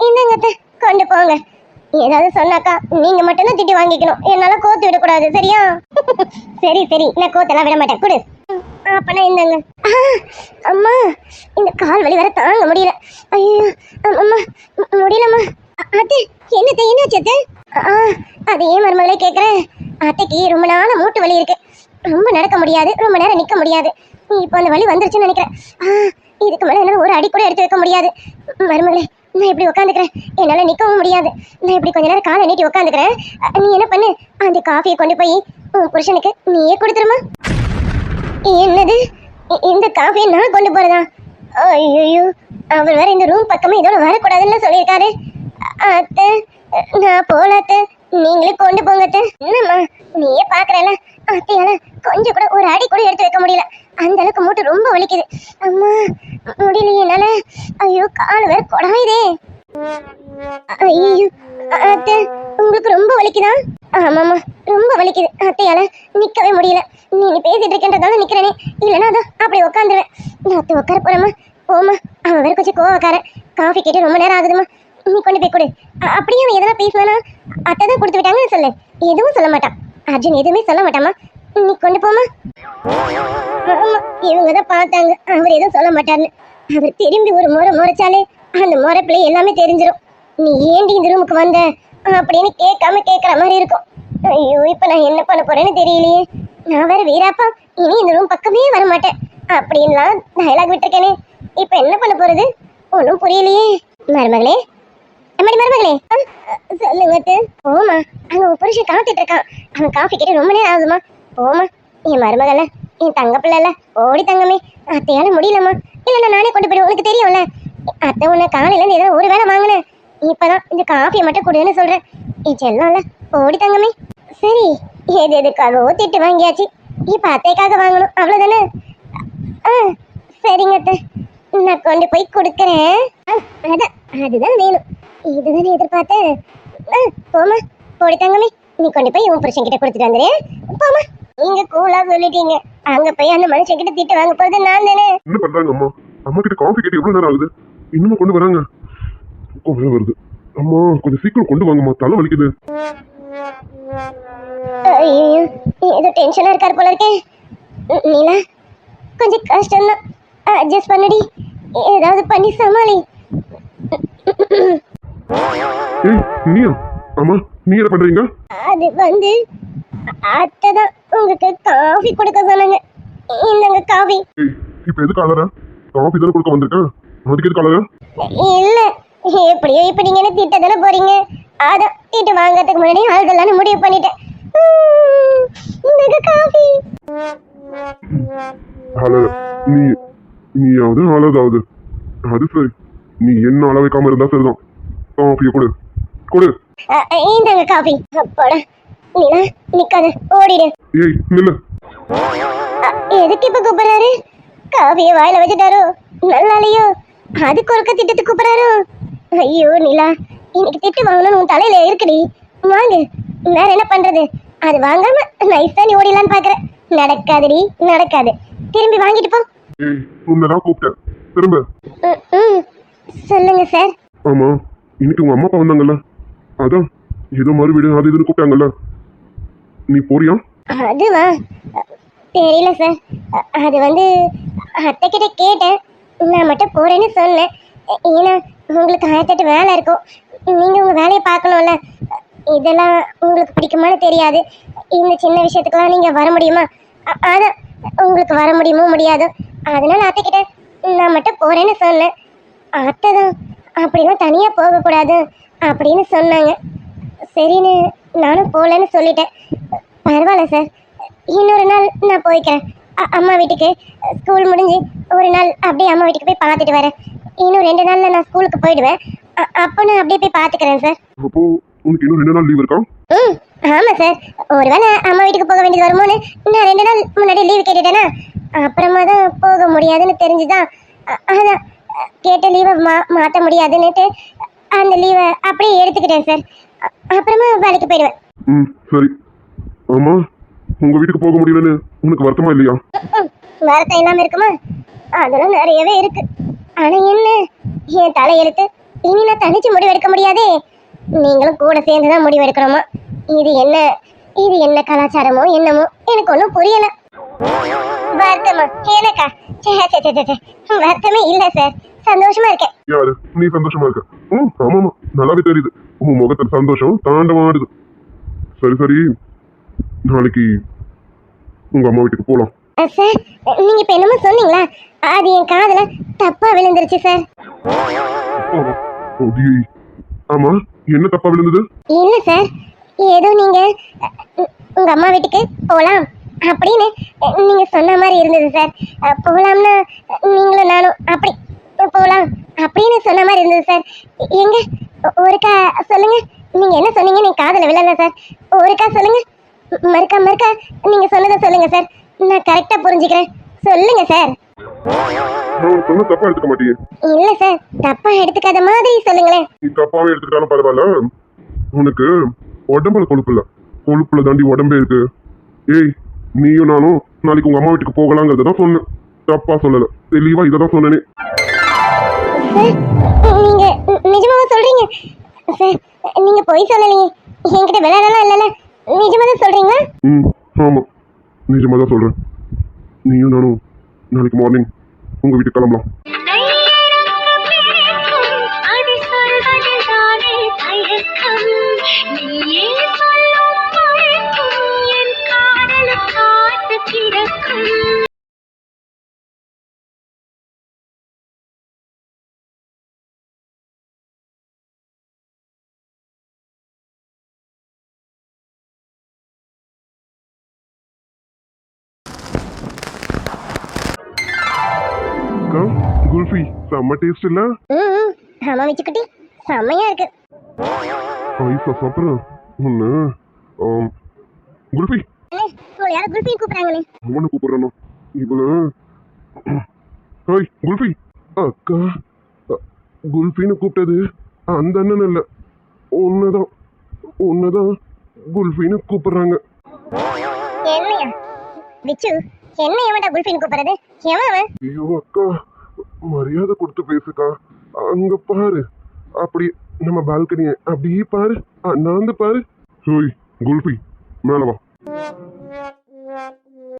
இந்தாங்க அத்தை, கொண்டு போங்க. ஏதாவது சொன்னாக்கா நீங்க மட்டும்தான் திட்டி வாங்கிக்கணும், என்னால கோத்து விடக்கூடாது, சரியா? சரி சரி, நான் கோத்தெல்லாம் விட மாட்டேன், கொடு. அப்பனா இந்தாங்க. அம்மா இந்த கால் வலி வேற தாங்க முடியல. ஐயோ அம்மா முடியலம்மா. அத்தை என்னத்தை என்னாச்சு அத்தை? அது ஏன் மருமகளே கேட்குறேன்? அத்தைக்கு ரொம்ப நாள மூட்டு வலி இருக்கு, ரொம்ப நடக்க முடியாது, ரொம்ப நேரம் நிற்க முடியாது. இப்போ அந்த வலி வந்துருச்சுன்னு நினைக்கிறேன். இதுக்கு மேலே என்னால் ஒரு அடி கூட எடுத்து வைக்க முடியாது. மருமகளே நான் இப்படி உட்காந்துக்கிறேன், என்னால் நிற்கவும் முடியாது. நான் இப்படி கொஞ்ச நேரம் காலை நீட்டி உட்காந்துக்கிறேன். நீ என்ன பண்ணு, அந்த காஃபியை கொண்டு போய் உன் புருஷனுக்கு நீயே கொடுத்துருமா. என்னது, இந்த காஃபியை நான் கொண்டு போறதா? ஐயோ அவர் வேற இந்த ரூம் பக்கமே இதோட வரக்கூடாதுன்னு சொல்லியிருக்காரு. அத்தை நான் போல அத்தை, நீங்களே கொண்டு போங்க அத்தை. என்னம்மா நீயே பாக்குறல, அத்தையால கொஞ்சம் கூட ஒரு அடி கூட எடுத்து வைக்க முடியல, அந்த அளவுக்கு மூட்டு ரொம்ப வலிக்குது. அம்மா முடியலையே என்னால. ஐயோ கால் வேற கொடாயுதே. ஐயோ அத்தை உங்களுக்கு ரொம்ப வலிக்குதா? ஆமாம்மா ரொம்ப வலிக்குது, அத்தையால நிக்கவே முடியல. நீ பேசிட்டு இருக்கேன்றதால நிக்கிறேனே, இல்லைன்னா அதான் அப்படி உட்காந்துருவேன். நான் அத்தை உட்கார போறேம்மா, போமா. அவன் வேற கொஞ்சம் கோவக்கார, காஃபி கேட்டு ரொம்ப நேரம் ஆகுதுமா, நீ கொண்டு போய் கொடு. அப்படியே அவன் எதனா பேசினானா அத்தை தான் கொடுத்து விட்டாங்கன்னு சொல்லு, எதுவும் சொல்ல மாட்டான். அர்ஜுன் எதுவுமே சொல்ல மாட்டாமா, நீ கொண்டு போமா. ஆமா இவங்க தான் பார்த்தாங்க, அவர் எதுவும் சொல்ல மாட்டாருன்னு. அவர் திரும்பி ஒரு முறை முறைச்சாலே அந்த முறைப்பிள்ளை எல்லாமே தெரிஞ்சிடும். நீ ஏண்டி இந்த ரூமுக்கு வந்த அப்படின்னு கேட்காம கேட்குற மாதிரி இருக்கும். ஐயோ இப்போ நான் என்ன பண்ண போறேன்னு தெரியலையே. நான் வேற வீராப்பா இனி இந்த ரூம் பக்கமே வர மாட்டேன் அப்படின்லாம் டயலாக் விட்டுருக்கேனே. இப்போ என்ன பண்ண போறது ஒன்றும் புரியலையே. மருமகளே அம்மாடி மருமகளே, சொல்லுங்க. போமா, அங்க உன் புருஷன் காத்துட்டு இருக்கான், அவன் காஃபி கேட்டு ரொம்ப நேரம் ஆகுதுமா. போமா, என் மருமகள என் தங்க பிள்ளைல, ஓடி தங்கமே. அத்தையால முடியலம்மா, இல்லைன்னா நானே கொண்டு போயிடுவேன், உனக்கு தெரியும்ல. அத்தை உன்னை காலையில இருந்து ஏதோ ஒரு வேலை வாங்கினேன், இப்பதான் இந்த காஃபியை மட்டும் குடுன்னு சொல்றேன். செல்லம்ல ஓடி தங்கமே. சரி, எது எதுக்காகவோ திட்டு வாங்கியாச்சு, இப்ப அத்தைக்காக வாங்கணும் அவ்வளவுதானே? ஆ சரிங்க அத்தை, நான் கொண்டு போய் கொடுக்குறேன். அதான் அதுதான் வேணும், இதுதானே எதிர்பார்த்தேன். போமா போடி தங்கமே, நீ கொண்டு போய் உன் புருஷன் கிட்ட கொடுத்துட்டு வந்துரு. போமா. நீங்க கூலா சொல்லிட்டீங்க, அங்க போய் அந்த மனுஷன் கிட்ட திட்டு வாங்க போறது நான் தானே. என்ன பண்றாங்க அம்மா? அம்மா கிட்ட காஃபி கேட்டு எவ்வளவு நேரம் ஆகுது, இன்னும் கொண்டு வராங்க? கோவம் வருது. அம்மா கொஞ்சம் சீக்கிரம் கொண்டு வாங்கம்மா, தலை வலிக்குது. ஐயோ, ஏதோ டென்ஷனா இருக்காரு போல இருக்கே. நீலா, கொஞ்சம் கஷ்டம்தான், அட்ஜஸ்ட் பண்ணடி, ஏதாவது பண்ணி சமாளி. ஏய் நீயா? அம்மா நீ என்ன பண்றீங்க? அது வந்து அத்தை தான் உங்களுக்கு காஃபி கொடுக்க சொன்னாங்க, இந்தங்க காஃபி. ஏய் இப்ப எதுக்கு அழற? காஃபி தானே கொடுக்க வந்திருக்கேன், அதுக்கு எதுக்கு அழற? இல்ல, எப்படியோ இப்ப நீங்க என்ன திட்ட தானே போறீங்க, அதான் திட்டு வாங்கறதுக்கு முன்னாடி அழுதலான்னு முடிவு பண்ணிட்டேன். இந்தங்க காஃபி. அழற நீ, நீயாவது அழதாவது. அது சரி, நீ என்ன அள வைக்காம இருந்தா சரிதான். காஃபியை கொடு கொடு. இந்தங்க காஃபி. போட நீலா, நிக்காத, ஓடிடு. ஏய் நில்லு. எதுக்கு இப்ப கூப்பிடுறாரு? காஃபியை வாயில வச்சுட்டாரோ, நல்லாலையோ, அதுக்கு ஒருக்க திட்டத்துக்கு கூப்பிடுறாரோ? ஐயோ நிலா, இன்னைக்கு திட்டு வாங்கணும்னு உன் தலையில இருக்குடி, வாங்கு. வேற என்ன பண்றது? அது வாங்காம நைஸா நீ ஓடிடலான்னு பாக்குற. நடக்காதுடி, நடக்காது. திரும்பி வாங்கிட்டு போ. ஏய் உன்னதான் கூப்பிட்டேன், திரும்ப. சொல்லுங்க சார். ஆமா, இன்னைக்கு உங்க அம்மா அப்பா வந்தாங்கல்ல, அதான் ஏதோ மறுவீடு அது இதுன்னு கூப்பிட்டாங்கல்ல, நீ போறியா? அதுவா, தெரியல சார். அது வந்து அத்தை கிட்ட கேட்டேன், நான் மட்டும் போறேன்னு சொன்னேன். ஏன்னா உங்களுக்கு 1008 வேலை இருக்கும், நீங்க உங்க வேலையை பார்க்கணும்ல. இதெல்லாம் உங்களுக்கு பிடிக்குமான்னு தெரியாது, இந்த சின்ன விஷயத்துக்கெல்லாம் நீங்க வர முடியுமா? அதான் உங்களுக்கு வர முடியுமோ முடியாதோ, அதனால அத்தை கிட்ட நான் மட்டும் போறேன்னு சொன்னேன். அத்தை தான் அப்படிலாம் தனியா போகக்கூடாது அப்படின்னு சொன்னாங்க. சரின்னு நானும் போகலன்னு சொல்லிட்டேன். பரவாயில்ல சார், இன்னொரு நாள் நான் போய்க்கிறேன் அம்மா வீட்டுக்கு. ஸ்கூல் முடிஞ்சு ஒரு நாள் அப்படியே அம்மா வீட்டுக்கு போய் பார்த்துட்டு வரேன். இன்னும் 2 நாள்ல நான் ஸ்கூலுக்கு போயிடுவேன். அப்போ நான் அப்படியே போய் பார்த்துக்கிறேன் சார். அப்போ உனக்கு இன்னும் 2 நாள் லீவ் இருக்கா? ஆமாம் சார், ஒருவேளை அம்மா வீட்டுக்கு போக வேண்டியது வருமோன்னு நான் 2 நாள் முன்னாடி லீவு கேட்டுட்டேனா, அப்புறமா தான் போக முடியாதுன்னு தெரிஞ்சுதான், அதான் கேட்ட லீவை மாற்ற முடியாதுன்னுட்டு அந்த லீவை அப்படியே எடுத்துக்கிட்டேன் சார். அப்புறமா வேலைக்கு போயிடுவேன். சரி. ஆமா, உங்க வீட்டுக்கு போக முடியலன்னு உனக்கு வருத்தமா இல்லையா? வருத்தம் இல்லாம இருக்குமா? அதெல்லாம் நிறையவே இருக்கு. ஆனா என்ன, என் தலையெழுத்து, இனி நான் தனிச்சு முடிவு எடுக்க முடியாதே. நீங்களும் கூட சேர்ந்துதான் முடிவு எடுக்கணுமா? இது என்ன கலாச்சாரமோ என்னமோ எனக்கு ஒன்றும் புரியல. வருத்தமா எனக்கா? வருத்தமே இல்ல சார், சந்தோஷமா இருக்கேன். யாரு நீ சந்தோஷமா இருக்க? ஆமாமா, நல்லாவே தெரியுது, உன் முகத்துல சந்தோஷம் தாண்டவாடுது. சரி சரி, நாளைக்கு உங்க அம்மா வீட்டுக்கு போலாம். சார், நீங்க இப்ப என்னமோ சொன்னீங்களா, அது என் காதுல தப்பா விழுந்துருச்சு சார். ஆமா, என்ன தப்பா விழுந்தது? இல்ல சார், ஏதோ நீங்க உங்க அம்மா வீட்டுக்கு போலாம் அப்படின்னு நீங்க சொன்ன மாதிரி இருந்தது சார். போலாம்னா நீங்களும் நானும் அப்படி போலாம் அப்படின்னு சொன்ன மாதிரி இருந்தது சார். எங்க ஒருக்கா சொல்லுங்க, நீங்க என்ன சொன்னீங்கன்னு என் காதுல விழல சார். ஒருக்கா சொல்லுங்க, மறுக்கா நீங்க சொன்னதை சொல்லுங்க சார், நான் கரெக்டா புரிஞ்சுக்கிறேன். சொல்லுங்க சார். தப்பா எடுத்துக்க மாட்டீங்க? இல்ல சார், தப்பா எடுத்துக்காத மாதிரி சொல்லுங்களேன். நீ தப்பாவே எடுத்துக்கிட்டாலும் பரவாயில்ல, உனக்கு உடம்புல கொழுப்புல தாண்டி உடம்பே இருக்கு. ஏய், நீயும் நானும் நாளைக்கு உங்க அம்மா வீட்டுக்கு போகலாங்கிறதான் சொன்னேன், தப்பா சொல்லல, தெளிவா இததான் சொன்னேனே. நீங்க நிஜமாவா சொல்றீங்க சார்? நீங்க போய் சொல்லலீங்க, என்கிட்ட விளையாடலாம் இல்லைல்ல, நிஜமா தான் சொல்றீங்களா? ஆமா, நிஜமா தான் சொல்றேன். நீயும் நானும் நாளைக்கு மார்னிங் உங்க வீட்டுக்கு கிளம்பலாம். குல்ஃபி செம்ம டேஸ்ட் இல்ல? ஆமா மிச்சுக்குட்டி, செம்மையா இருக்கு. ஐஸா சாப்பிட்றேன் ஒன்று. குல்ஃபி அண்ணே, உங்களை யாரும் குல்ஃபின்னு கூப்பிடுறாங்கண்ணே. அவனை கூப்பிட்றானோ இவள? ஹாய் குல்ஃபி. அக்கா குல்ஃபின்னு கூப்பிட்டது அந்த அண்ணன் இல்லை, உன்னதான் குல்ஃபின்னு கூப்பிடுறாங்க. என்னையா விச்சு, என்ன எவன்டா குல்ஃபின்னு கூப்பிடுறது? எவன் அவன்? ஐயோ அக்கா, மரியாதை கொடுத்து பேசுக்கா. அங்க பாரு, அப்படி நம்ம பால்கனியை அப்படியே பாரு, அண்ணாந்து பாரு. ஹோய் குல்ஃபி, மேல வா.